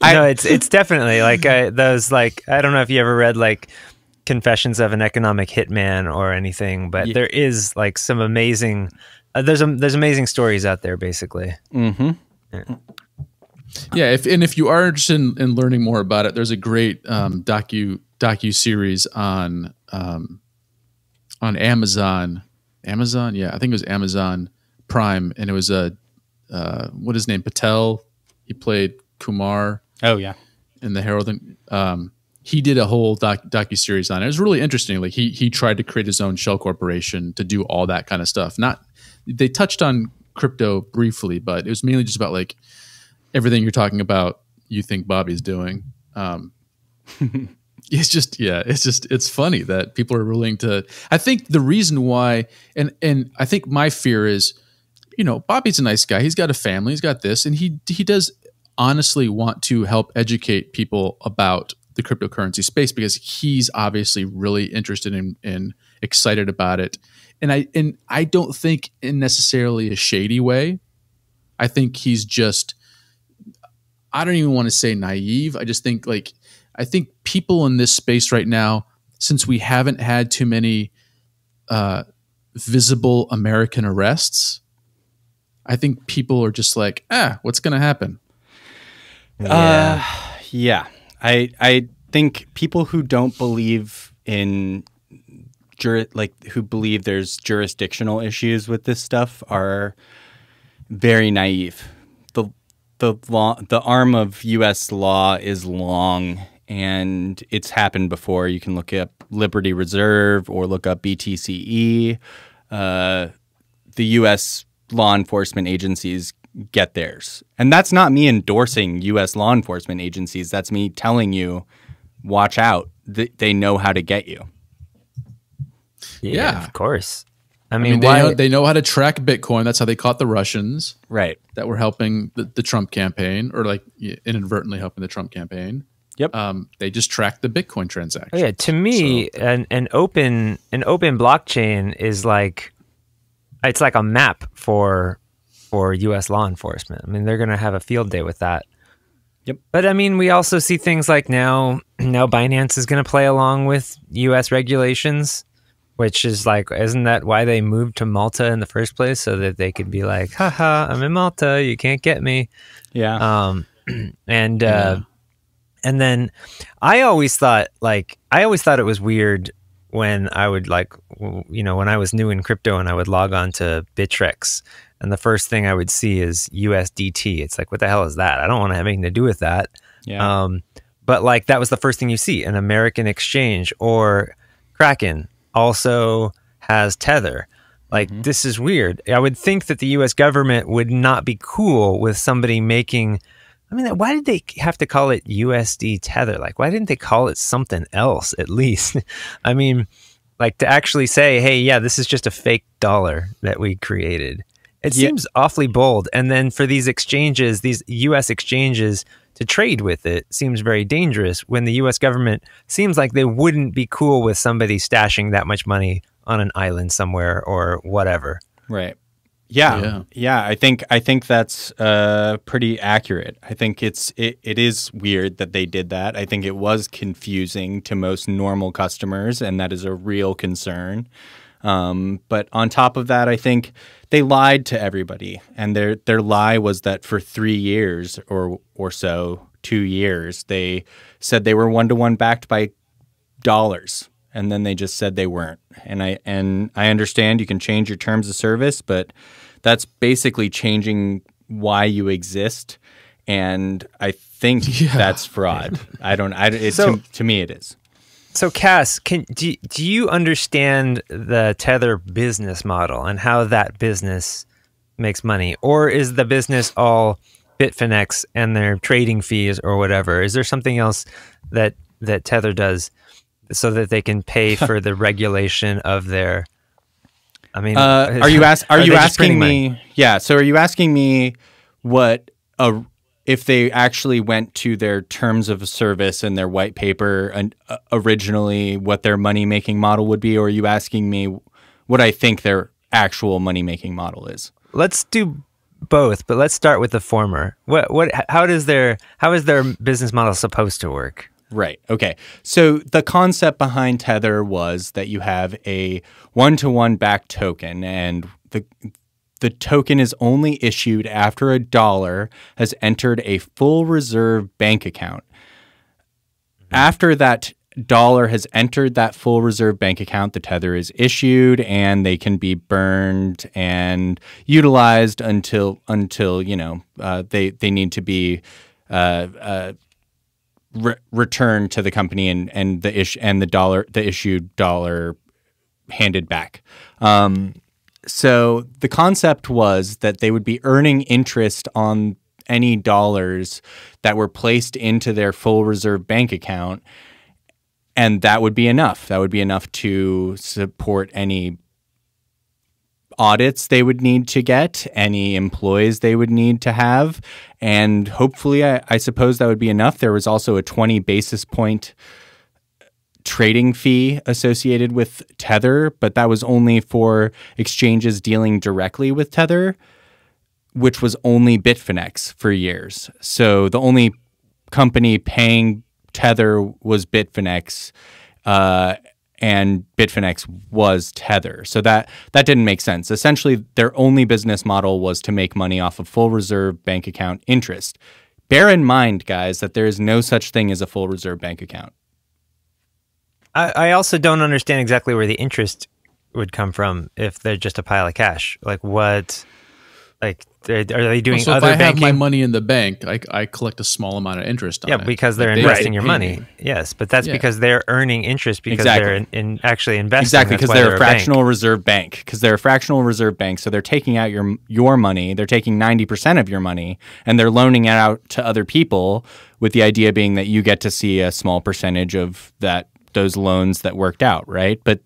Speaker 3: No, it's definitely like those, like, I don't know if you ever read like Confessions of an Economic Hitman or anything, but there is like some amazing there's amazing stories out there, basically.
Speaker 2: Mm-hmm.
Speaker 1: Yeah, if you are interested in learning more about it, there's a great docu series on Amazon. Yeah, I think it was Amazon Prime, and it was what is his name? Patel. He played Kumar.
Speaker 2: Oh yeah,
Speaker 1: in the Herald. He did a whole docu series on it. It was really interesting. Like he tried to create his own shell corporation to do all that kind of stuff. They touched on crypto briefly, but it was mainly just about like everything you're talking about. You think Bobby's doing. It's funny that people are willing to. I think the reason why, and I think my fear is, Bobby's a nice guy. He's got a family. He's got this, and he does honestly want to help educate people about the cryptocurrency space because he's obviously really interested in excited about it. And I don't think in necessarily a shady way. I think he's just, I don't even want to say naive. I just think I think people in this space right now, since we haven't had too many visible American arrests, I think people are just like, what's going to happen?
Speaker 2: Yeah. I think people who don't believe in who believe there's jurisdictional issues with this stuff are very naive. The arm of U.S. law is long, and it's happened before. You can look up Liberty Reserve or look up BTCE. The U.S. law enforcement agencies get theirs. And that's not me endorsing U.S. law enforcement agencies. That's me telling you, watch out. They know how to get you.
Speaker 1: Yeah.
Speaker 3: of course. I
Speaker 1: I
Speaker 3: mean,
Speaker 1: mean,
Speaker 3: why?
Speaker 1: they know how to track Bitcoin. That's how they caught the Russians
Speaker 2: Right.
Speaker 1: that were helping the Trump campaign, or like inadvertently helping the Trump campaign.
Speaker 2: Yep.
Speaker 1: They just tracked the Bitcoin transaction.
Speaker 3: Oh, yeah, to me,
Speaker 1: So-
Speaker 3: an open blockchain is like, it's like a map for U.S. law enforcement. I mean, they're going to have a field day with that.
Speaker 2: Yep.
Speaker 3: But I mean, we also see things like now Binance is going to play along with U.S. regulations, which is like, isn't that why they moved to Malta in the first place, so that they could be like, haha, I'm in Malta, you can't get me.
Speaker 2: Yeah.
Speaker 3: And
Speaker 1: Yeah.
Speaker 3: and then I always thought it was weird when I would when I was new in crypto and I would log on to Bittrex, and the first thing I would see is USDT. It's like, what the hell is that? I don't want to have anything to do with that.
Speaker 2: Yeah.
Speaker 3: But like, that was the first thing you see. An American exchange or Kraken also has Tether. Like, this is weird. I would think that the US government would not be cool with somebody making, I mean, why did they have to call it USD Tether? Like, why didn't they call it something else at least? I mean, like, to actually say, hey, yeah, this is just a fake dollar that we created. It seems awfully bold. And then for these exchanges, these US exchanges, to trade with it seems very dangerous, when the US government seems like they wouldn't be cool with somebody stashing that much money on an island somewhere or whatever.
Speaker 2: Right. Yeah. I think that's pretty accurate. I think it is weird that they did that. I think it was confusing to most normal customers, and that is a real concern. But on top of that, I think they lied to everybody, and their lie was that for 3 years or so, 2 years, they said they were one-to-one backed by dollars, and then they just said they weren't. And I understand you can change your terms of service, but that's basically changing why you exist, and I think that's fraud. To me it is.
Speaker 3: So, Cass, do you understand the Tether business model and how that business makes money? Or is the business all Bitfinex and their trading fees or whatever? Is there something else that Tether does so that they can pay for the regulation of their... I mean,
Speaker 2: are you asking me? Money? Yeah. So are you asking me what if they actually went to their terms of service and their white paper and originally what their money making model would be, or are you asking me what I think their actual money making model is?
Speaker 3: Let's do both, but let's start with the former. How is their business model supposed to work?
Speaker 2: Right. Okay. So the concept behind Tether was that you have a one-to-one backed token, and the token is only issued after a dollar has entered a full reserve bank account. After that dollar has entered that full reserve bank account, the Tether is issued, and they can be burned and utilized until they need to be returned to the company and the issued dollar handed back. So the concept was that they would be earning interest on any dollars that were placed into their full reserve bank account, and that would be enough. That would be enough to support any audits they would need to get, any employees they would need to have, and hopefully, I suppose that would be enough. There was also a 20 basis point trading fee associated with Tether, but that was only for exchanges dealing directly with Tether, which was only Bitfinex for years. So the only company paying Tether was Bitfinex, and Bitfinex was Tether. So that didn't make sense. Essentially, their only business model was to make money off of full reserve bank account interest. Bear in mind, guys, that there is no such thing as a full reserve bank account.
Speaker 3: I also don't understand exactly where the interest would come from if they're just a pile of cash. Like what? Like are they doing
Speaker 1: so
Speaker 3: other
Speaker 1: if I
Speaker 3: banking?
Speaker 1: have my money in the bank, I collect a small amount of interest on it.
Speaker 3: Yeah, because they're investing your money. Yes, but that's because they're earning interest because they're actually investing.
Speaker 2: Exactly, because they're a fractional reserve bank. Because they're a fractional reserve bank, so they're taking out your money. They're taking 90% of your money, and they're loaning it out to other people with the idea being that you get to see a small percentage of those loans that worked out, right? But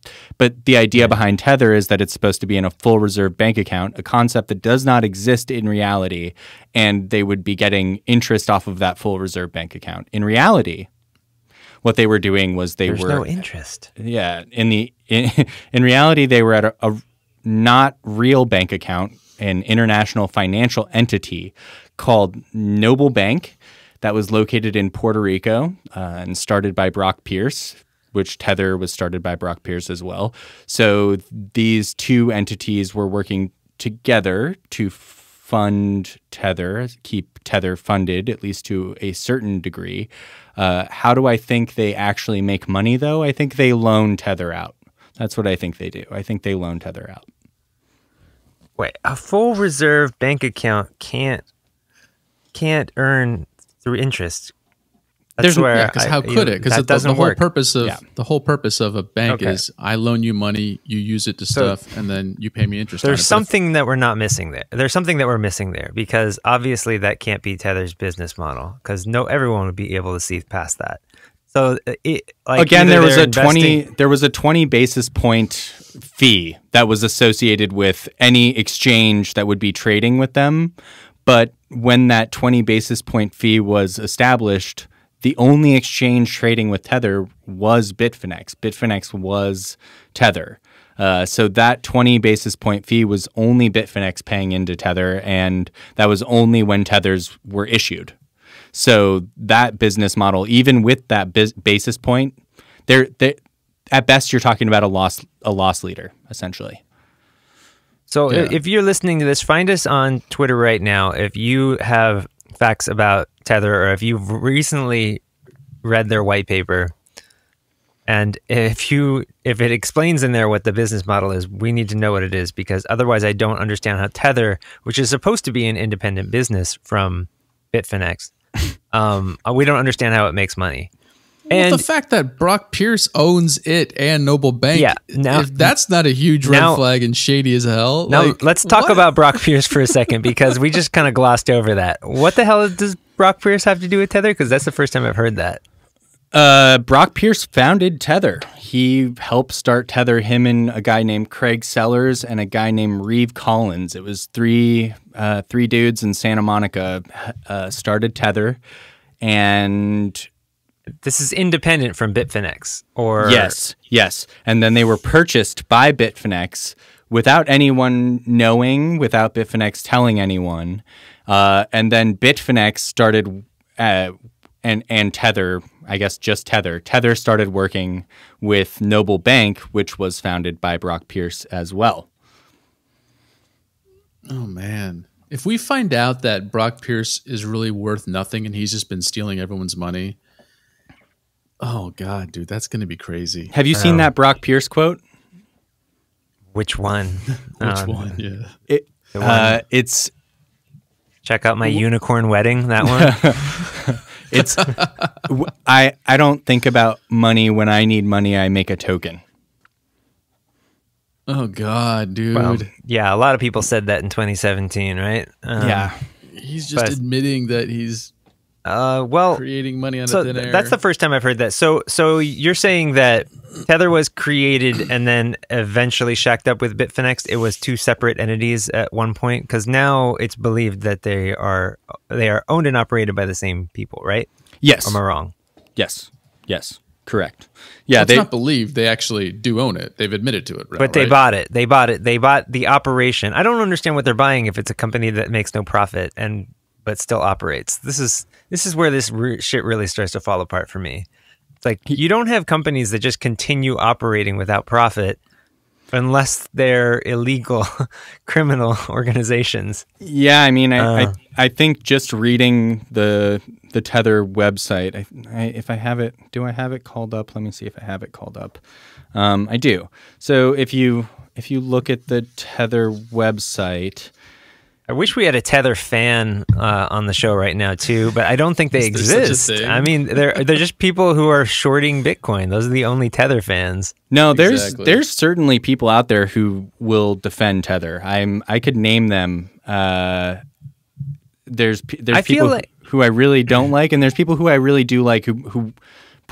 Speaker 2: the idea behind Tether is that it's supposed to be in a full reserve bank account, a concept that does not exist in reality, and they would be getting interest off of that full reserve bank account. In reality, what they were doing was
Speaker 3: There's no interest.
Speaker 2: Yeah, in reality, they were at a not real bank account, an international financial entity called Noble Bank that was located in Puerto Rico and started by Brock Pierce, which Tether was started by Brock Pierce as well. So these two entities were working together to fund Tether, keep Tether funded, at least to a certain degree. How do I think they actually make money, though? I think they loan Tether out. That's what I think they do. I think they loan Tether out.
Speaker 3: Wait, a full reserve bank account can't earn through interest. That's
Speaker 1: because how could it? Because the whole purpose of a bank is I loan you money, you use it to stuff, and then you pay me interest.
Speaker 3: There's something that we're not missing there. There's something that we're missing there, because obviously that can't be Tether's business model, because everyone would be able to see past that. So again,
Speaker 2: there was a 20 basis point fee that was associated with any exchange that would be trading with them. But when that 20 basis point fee was established, the only exchange trading with Tether was Bitfinex. Bitfinex was Tether. So that 20 basis point fee was only Bitfinex paying into Tether, and that was only when Tethers were issued. So that business model, even with that basis point, at best you're talking about a loss leader, essentially.
Speaker 3: So if you're listening to this, find us on Twitter right now if you have facts about Tether, or if you've recently read their white paper, and if it explains in there what the business model is, we need to know what it is, because otherwise I don't understand how Tether, which is supposed to be an independent business from Bitfinex, we don't understand how it makes money.
Speaker 1: And the fact that Brock Pierce owns it and Noble Bank, if that's not a huge red flag and shady as hell.
Speaker 3: Now, let's talk about Brock Pierce for a second, because we just kind of glossed over that. What the hell does Brock Pierce have to do with Tether? Because that's the first time I've heard that.
Speaker 2: Brock Pierce founded Tether. He helped start Tether, him and a guy named Craig Sellers and a guy named Reeve Collins. It was three dudes in Santa Monica started Tether, and
Speaker 3: this is independent from Bitfinex, or
Speaker 2: yes, and then they were purchased by Bitfinex without anyone knowing, without Bitfinex telling anyone, and then Bitfinex started and Tether, I guess just Tether. Tether started working with Noble Bank, which was founded by Brock Pierce as well.
Speaker 1: Oh man. If we find out that Brock Pierce is really worth nothing and he's just been stealing everyone's money, oh God, dude, that's going to be crazy.
Speaker 2: Have you seen that Brock Pierce quote?
Speaker 3: Which one?
Speaker 1: Which one? Yeah.
Speaker 2: It's
Speaker 3: check out my unicorn wedding. That one.
Speaker 2: It's I don't think about money. When I need money, I make a token.
Speaker 1: Oh God, dude.
Speaker 3: Well, yeah, a lot of people said that in 2017, right?
Speaker 2: Yeah.
Speaker 1: He's just admitting that he's creating money on a thin air.
Speaker 3: That's the first time I've heard that. So you're saying that Tether was created and then eventually shacked up with Bitfinex. It was two separate entities at one point, because now it's believed that they are owned and operated by the same people, right?
Speaker 2: Yes.
Speaker 3: Or am I wrong?
Speaker 2: Yes. Correct. Yeah,
Speaker 1: it's not believed. They actually do own it. They've admitted to it.
Speaker 3: But they bought it. They bought the operation. I don't understand what they're buying if it's a company that makes no profit but still operates. This is where this shit really starts to fall apart for me. It's like, you don't have companies that just continue operating without profit unless they're illegal criminal organizations.
Speaker 2: Yeah, I mean, I think just reading the Tether website, if I have it, do I have it called up? Let me see if I have it called up. I do. So if you look at the Tether website,
Speaker 3: I wish we had a Tether fan on the show right now too, but I don't think they exist. I mean, they're just people who are shorting Bitcoin. Those are the only Tether fans.
Speaker 2: No, there's certainly people out there who will defend Tether. I could name them. There's people who I really don't like, and there's people who I really do like who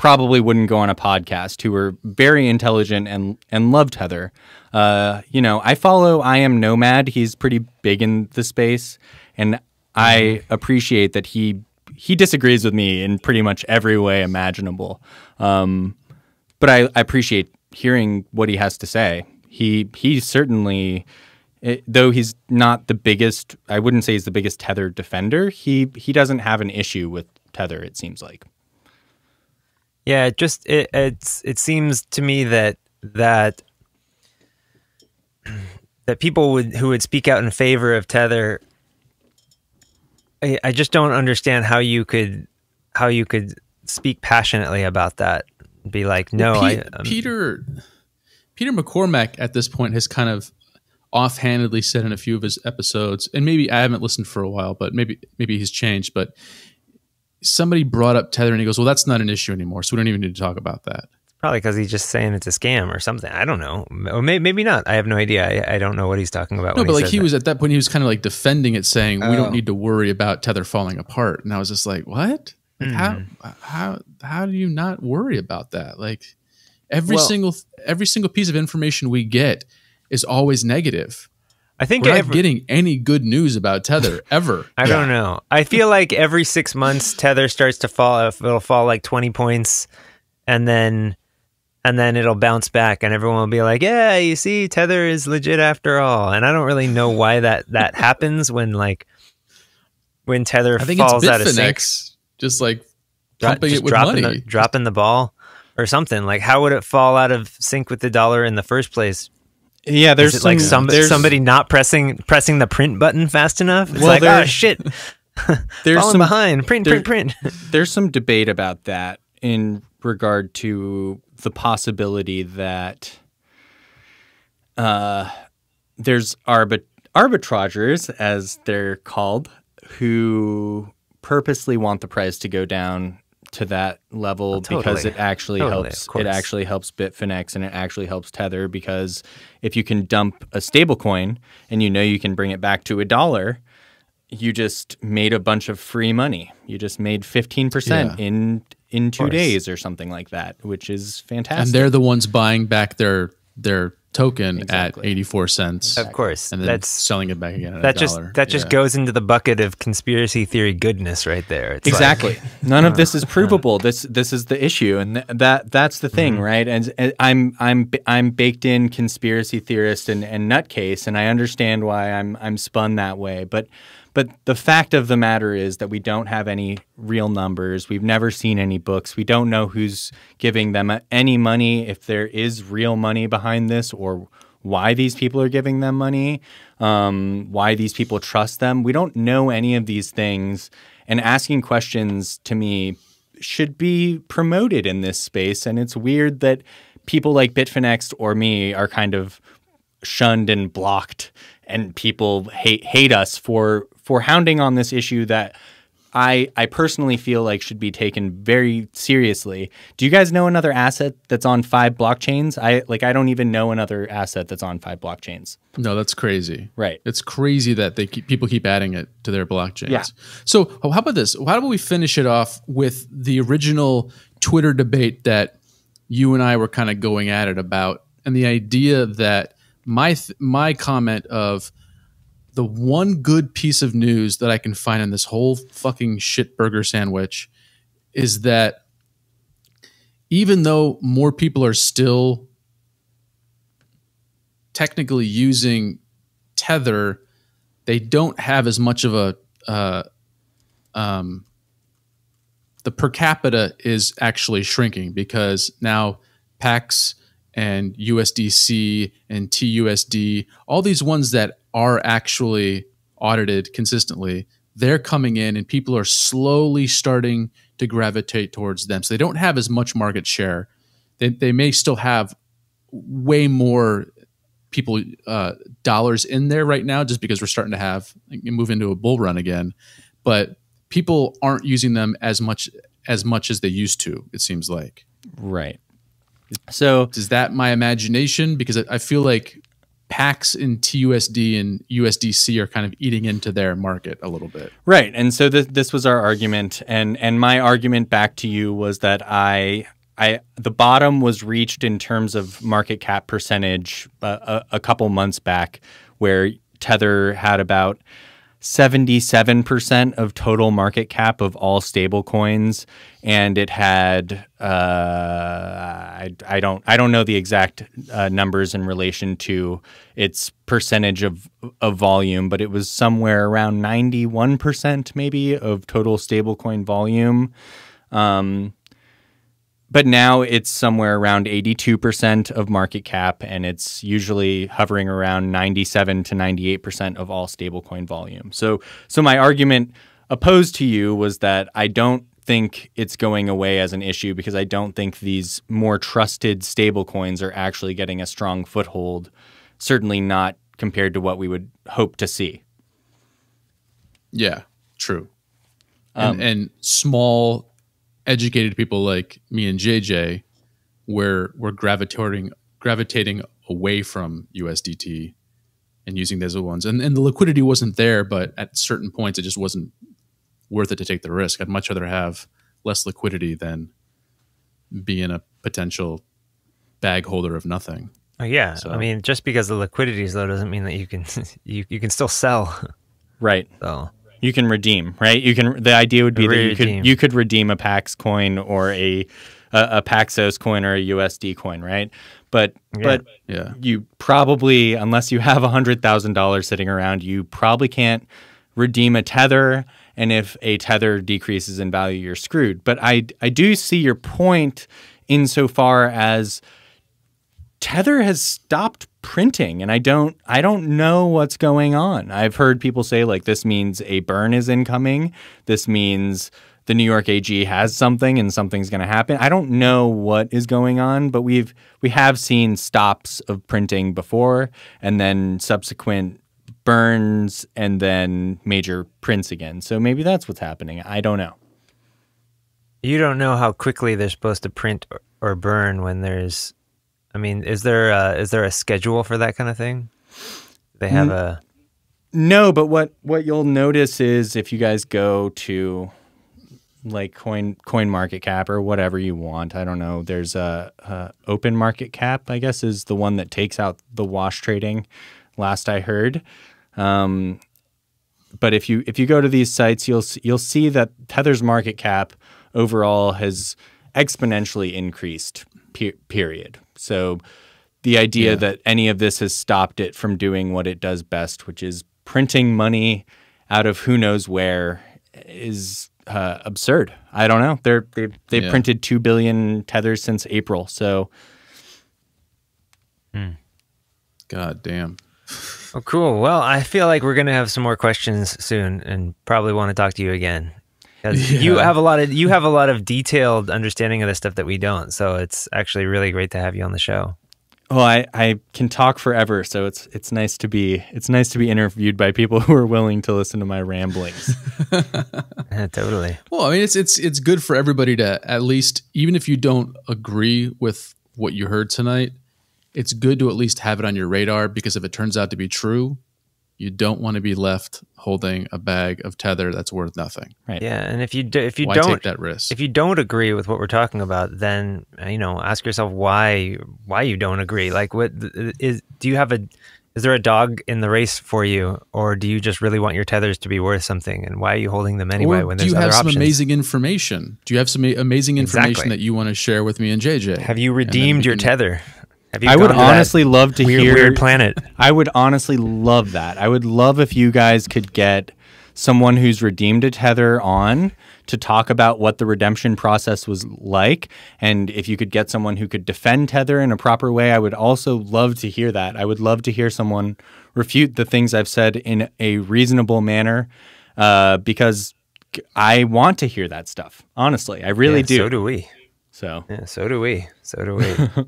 Speaker 2: probably wouldn't go on a podcast, who are very intelligent and love Tether. I follow I Am Nomad. He's pretty big in the space, and I appreciate that he disagrees with me in pretty much every way imaginable. But I appreciate hearing what he has to say. He certainly, though he's not the biggest, I wouldn't say he's the biggest Tether defender. He doesn't have an issue with Tether, it seems like.
Speaker 3: Yeah, it seems to me that people who would speak out in favor of Tether, I just don't understand how you could speak passionately about that. Be like, no,
Speaker 1: Peter McCormack at this point has kind of offhandedly said in a few of his episodes, and maybe I haven't listened for a while, but maybe he's changed. But somebody brought up Tether, and he goes, "Well, that's not an issue anymore, so we don't even need to talk about that."
Speaker 3: Probably because he's just saying it's a scam or something. I don't know, or maybe not. I have no idea. I don't know what he's talking about.
Speaker 1: No, but like he was at that point, he was kind of like defending it, saying we don't need to worry about Tether falling apart. And I was just like, what? Like how do you not worry about that? Like every single piece of information we get is always negative.
Speaker 3: I think
Speaker 1: we're not getting any good news about Tether ever.
Speaker 3: I don't know. I feel like every 6 months Tether starts to fall. It'll fall like 20 points, and then it'll bounce back, and everyone will be like, "Yeah, you see, Tether is legit after all." And I don't really know why that happens when Tether falls out of sync.
Speaker 1: Just like pumping it with money,
Speaker 3: dropping the ball or something. Like, how would it fall out of sync with the dollar in the first place?
Speaker 2: Yeah, there's
Speaker 3: like somebody not pressing the print button fast enough. It's like, oh shit,
Speaker 2: there's
Speaker 3: falling behind. Print.
Speaker 2: There's some debate about that in regard to the possibility that there's arbitragers, as they're called, who purposely want the price to go down to that level because it actually helps. It actually helps Bitfinex, and it actually helps Tether, because if you can dump a stable coin and you can bring it back to $1, you just made a bunch of free money. You just made 15% in 2 days or something like that, which is fantastic.
Speaker 1: And they're the ones buying back their token at 84 cents.
Speaker 3: Of course.
Speaker 1: And then that's selling it back again at $1.
Speaker 3: That just goes into the bucket of conspiracy theory goodness right there. It's
Speaker 2: exactly. None of this is provable. This is the issue, and that's the thing, right? And I'm baked in conspiracy theorist and nutcase, and I understand why I'm spun that way, but the fact of the matter is that we don't have any real numbers. We've never seen any books. We don't know who's giving them any money, if there is real money behind this, or why these people are giving them money, why these people trust them. We don't know any of these things. And asking questions, to me, should be promoted in this space. And it's weird that people like Bitfinex or me are kind of shunned and blocked, and people hate us for hounding on this issue that I personally feel like should be taken very seriously. Do you guys know another asset that's on 5 blockchains? I don't even know another asset that's on 5 blockchains.
Speaker 1: No, that's crazy.
Speaker 2: Right.
Speaker 1: It's crazy that people keep adding it to their blockchains.
Speaker 2: Yeah.
Speaker 1: So how about this? How about we finish it off with the original Twitter debate that you and I were kind of going at it about, and the idea that my comment of the one good piece of news that I can find in this whole fucking shit burger sandwich is that even though more people are still technically using Tether, they don't have as much of a the per capita is actually shrinking, because now PAX and USDC and TUSD, all these ones that are actually audited consistently, they're coming in and people are slowly starting to gravitate towards them. So they don't have as much market share. They may still have way more people dollars in there right now, just because we're starting to move into a bull run again. But people aren't using them as much as they used to, it seems like.
Speaker 2: Right. So
Speaker 1: is that my imagination? Because I feel like packs in TUSD and USDC are kind of eating into their market a little bit.
Speaker 2: Right. And so this was our argument. And my argument back to you was that the bottom was reached in terms of market cap percentage a couple months back, where Tether had about 77% of total market cap of all stable coins, and it had I don't know the exact numbers in relation to its percentage of volume, but it was somewhere around 91% maybe of total stablecoin volume. But now it's somewhere around 82% of market cap, and it's usually hovering around 97 to 98% of all stablecoin volume. So my argument opposed to you was that I don't think it's going away as an issue, because I don't think these more trusted stablecoins are actually getting a strong foothold, certainly not compared to what we would hope to see.
Speaker 1: Yeah, true. And small, educated people like me and JJ we're gravitating away from USDT and using those other ones. And the liquidity wasn't there, but at certain points it just wasn't worth it to take the risk. I'd much rather have less liquidity than be in a potential bag holder of nothing.
Speaker 3: Oh yeah.
Speaker 1: So,
Speaker 3: I mean, just because the liquidity is low doesn't mean that you can you can still sell.
Speaker 2: Right.
Speaker 3: So
Speaker 2: you can redeem, right? You can. The idea would be that you could redeem a Pax coin or a Paxos coin or a USD coin, right? But you probably, unless you have $100,000 sitting around, you probably can't redeem a Tether. And if a Tether decreases in value, you're screwed. But I do see your point insofar as Tether has stopped printing, and I don't know what's going on. I've heard people say, like, this means a burn is incoming. This means the New York AG has something and something's going to happen. I don't know what is going on, but we have seen stops of printing before, and then subsequent burns, and then major prints again. So maybe that's what's happening. I don't know.
Speaker 3: you don't know how quickly they're supposed to print or burn when there's. I mean, is there a schedule for that kind of thing? They have a.
Speaker 2: No, but what you'll notice is if you guys go to like coin market cap or whatever you want, I don't know, there's a open market cap, I guess, is the one that takes out the wash trading, last I heard. But if you go to these sites, you'll see that Tether's market cap overall has exponentially increased, period. So the idea that any of this has stopped it from doing what it does best, which is printing money out of who knows where, is absurd. I don't know. They've printed 2 billion Tethers since April. So,
Speaker 1: God damn.
Speaker 3: Oh, cool. Well, I feel like we're gonna have some more questions soon, and probably want to talk to you again. You have a lot of detailed understanding of this stuff that we don't. So it's actually really great to have you on the show.
Speaker 2: Well, I can talk forever, so it's nice to be interviewed by people who are willing to listen to my ramblings.
Speaker 3: Totally.
Speaker 1: Well, I mean, it's good for everybody to, at least, even if you don't agree with what you heard tonight, it's good to at least have it on your radar, because if it turns out to be true, you don't want to be left holding a bag of Tether that's worth nothing.
Speaker 2: Right.
Speaker 3: Yeah, and if you
Speaker 1: why
Speaker 3: don't
Speaker 1: take that risk?
Speaker 3: If you don't agree with what we're talking about, then ask yourself why you don't agree. Like, is there a dog in the race for you, or do you just really want your Tethers to be worth something, and why are you holding them anyway when there's other options?
Speaker 1: Do you have some amazing information? Do you have some amazing information that you want to share with me and JJ?
Speaker 3: Have you redeemed your Tether?
Speaker 2: I would honestly love to hear
Speaker 3: Weird Planet.
Speaker 2: I would honestly love that. I would love if you guys could get someone who's redeemed a Tether on to talk about what the redemption process was like, and if you could get someone who could defend Tether in a proper way, I would also love to hear that. I would love to hear someone refute the things I've said in a reasonable manner, because I want to hear that stuff. Honestly, I really do.
Speaker 3: So do we.
Speaker 2: So
Speaker 3: do we.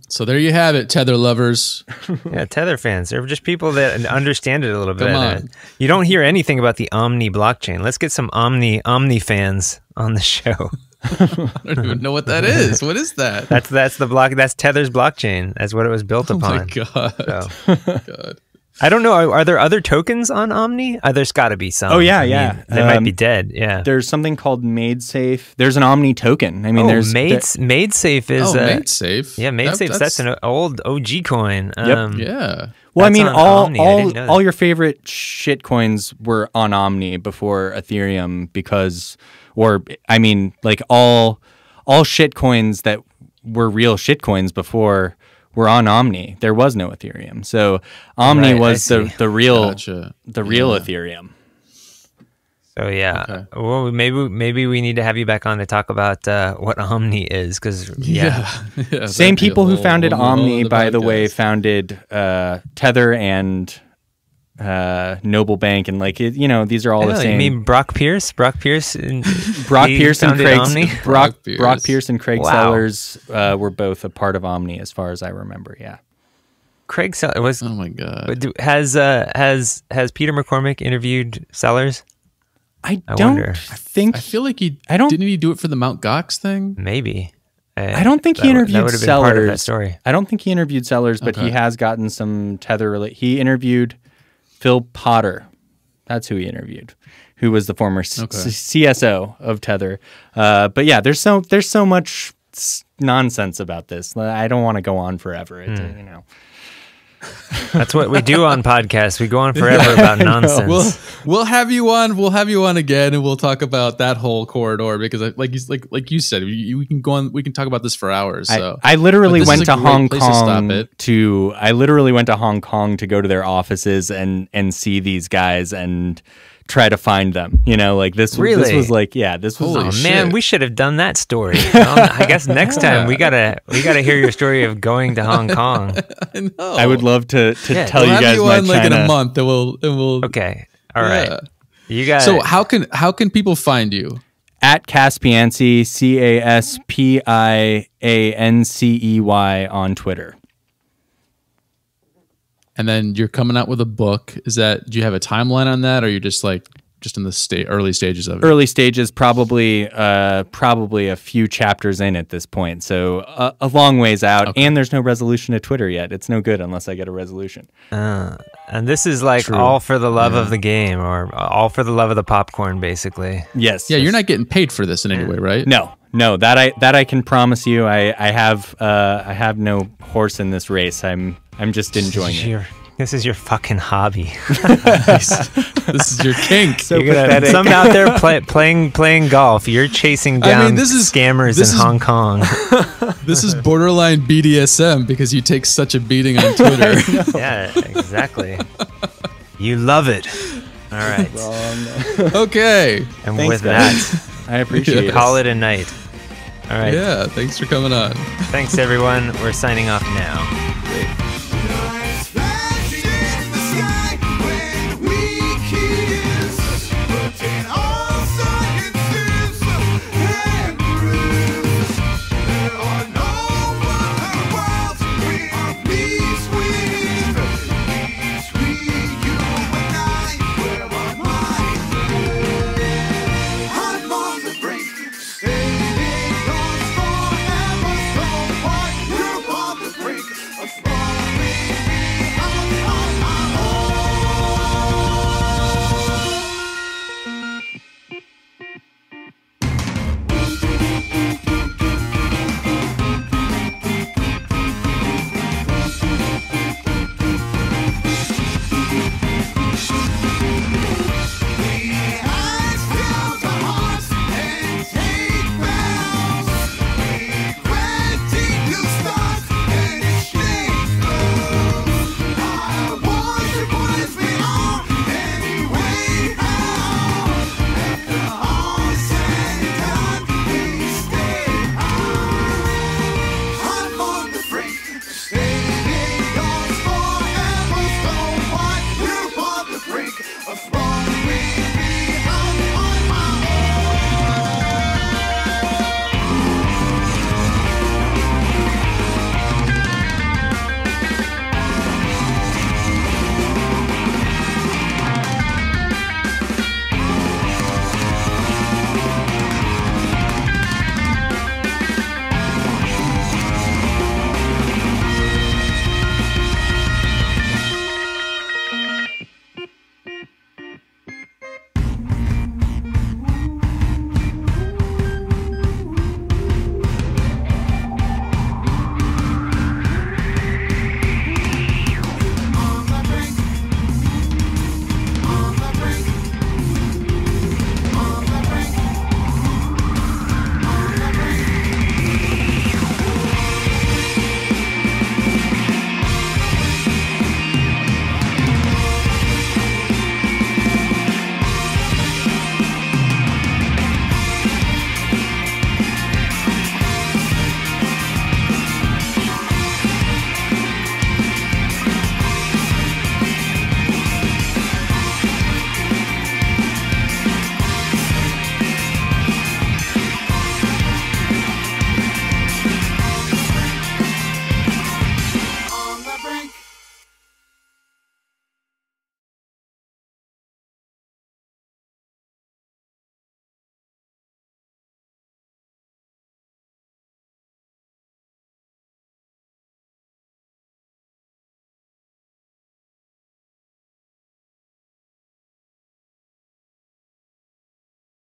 Speaker 1: So there you have it, Tether lovers.
Speaker 3: Yeah, Tether fans. They're just people that understand it a little bit.
Speaker 1: Come on.
Speaker 3: You don't hear anything about the Omni blockchain. Let's get some Omni fans on the show.
Speaker 1: I don't even know what that is. What is that?
Speaker 3: That's the block. That's Tether's blockchain. That's what it was built upon.
Speaker 1: Oh my God.
Speaker 3: So.
Speaker 1: God.
Speaker 3: I don't know. Are there other tokens on Omni? There's got to be some.
Speaker 2: Oh yeah,
Speaker 3: I mean,
Speaker 2: yeah.
Speaker 3: they might be dead. Yeah.
Speaker 2: There's something called MadeSafe. There's an Omni token. I mean, there's
Speaker 3: MadeSafe is
Speaker 1: MadeSafe.
Speaker 3: Yeah, MadeSafe. That's an old OG coin.
Speaker 1: Yeah.
Speaker 2: Well, I
Speaker 3: That's
Speaker 2: mean,
Speaker 3: on Omni. I didn't know
Speaker 2: all
Speaker 3: that.
Speaker 2: your favorite shit coins were on Omni before Ethereum because, or I mean, like all shit coins that were real shit coins before were on Omni. There was no Ethereum, so Omni
Speaker 3: Right,
Speaker 2: was
Speaker 3: I
Speaker 2: the
Speaker 3: see.
Speaker 2: real
Speaker 1: Gotcha.
Speaker 2: real
Speaker 1: Yeah.
Speaker 2: Ethereum.
Speaker 3: So yeah.
Speaker 1: Okay.
Speaker 3: Well, maybe we need to have you back on to talk about what Omni is, because yeah.
Speaker 1: Yeah,
Speaker 2: Same
Speaker 1: that'd be a
Speaker 2: people who
Speaker 1: whole-
Speaker 2: founded
Speaker 1: whole
Speaker 2: Omni,
Speaker 1: other
Speaker 2: by the way,
Speaker 1: podcast.
Speaker 2: founded Tether and Noble Bank, and like these are all the
Speaker 3: Oh,
Speaker 2: same.
Speaker 3: you mean Brock Pierce? Brock Pierce and
Speaker 2: Brock
Speaker 3: he
Speaker 2: Pierce and
Speaker 3: founded
Speaker 2: Craig
Speaker 3: Omni?
Speaker 2: Brock
Speaker 1: Pierce.
Speaker 2: Pierce and Craig
Speaker 3: Wow.
Speaker 2: Sellers were both a part of Omni, as far as I remember. Yeah,
Speaker 3: Craig Sellers was.
Speaker 1: Oh my god.
Speaker 3: But has Peter McCormick interviewed Sellers?
Speaker 2: I
Speaker 3: I
Speaker 2: don't
Speaker 3: wonder.
Speaker 2: think
Speaker 1: I feel like he
Speaker 2: I don't-
Speaker 1: didn't he do it for the Mount Gox thing?
Speaker 3: Maybe.
Speaker 2: I don't think he
Speaker 3: That
Speaker 2: interviewed
Speaker 3: would have been part of that
Speaker 2: Sellers.
Speaker 3: story.
Speaker 2: I don't think he interviewed Sellers, but he
Speaker 1: Okay.
Speaker 2: has gotten some Tether. He interviewed Phil Potter. That's who he interviewed, who was the former CSO of Tether. But yeah, there's so much nonsense about this. I don't want to go on forever. It's,
Speaker 3: That's what we do on podcasts. We go on forever about nonsense.
Speaker 1: We'll have you on. We'll have you on again, and we'll talk about that whole corridor because, like you said, we can go on. We can talk about this for hours. So
Speaker 2: I literally
Speaker 1: But this
Speaker 2: went
Speaker 1: is
Speaker 2: to
Speaker 1: a great
Speaker 2: Hong
Speaker 1: place to stop
Speaker 2: Kong
Speaker 1: it.
Speaker 2: I literally went to Hong Kong to go to their offices and see these guys and try to find them. Like this. This
Speaker 3: Really?
Speaker 2: was like this was.
Speaker 1: Holy
Speaker 3: Oh
Speaker 1: shit.
Speaker 3: man, we should have done that story. I guess next time we gotta hear your story of going to Hong Kong.
Speaker 1: I know.
Speaker 2: I would love to
Speaker 3: Yeah,
Speaker 2: tell
Speaker 1: we'll
Speaker 2: you
Speaker 1: have
Speaker 2: guys
Speaker 1: you
Speaker 2: my
Speaker 1: on like in
Speaker 2: China-
Speaker 1: a month, and we'll.
Speaker 3: Okay, all right.
Speaker 1: Yeah.
Speaker 3: You got
Speaker 1: So how can people find you?
Speaker 2: at Caspiancey, Caspiancey on Twitter.
Speaker 1: And then you're coming out with a book. Do you have a timeline on that, or you're just in the early stages of it?
Speaker 2: Early stages, probably a few chapters in at this point, so a long ways out.
Speaker 1: Okay.
Speaker 2: And there's no resolution to Twitter yet. It's no good unless I get a resolution.
Speaker 3: and this is like
Speaker 1: True.
Speaker 3: all for the love of the game, or all for the love of the popcorn, basically.
Speaker 2: Yes.
Speaker 1: Yeah, you're not getting paid for this in any way, right?
Speaker 2: No, that I can promise you. I have no horse in this race. I'm just enjoying it.
Speaker 3: This is your fucking hobby.
Speaker 1: This is your kink.
Speaker 2: So
Speaker 3: You're gonna,
Speaker 2: pathetic.
Speaker 3: some out there playing golf. You're chasing down scammers in Hong Kong.
Speaker 1: This is borderline BDSM because you take such a beating on Twitter.
Speaker 3: Yeah, exactly. You love it. All right.
Speaker 1: Okay.
Speaker 3: And
Speaker 2: Thanks,
Speaker 3: with
Speaker 2: guys.
Speaker 3: that,
Speaker 2: I appreciate it.
Speaker 3: call it a night. All right.
Speaker 1: Yeah. Thanks for coming on.
Speaker 3: Thanks, everyone. We're signing off now.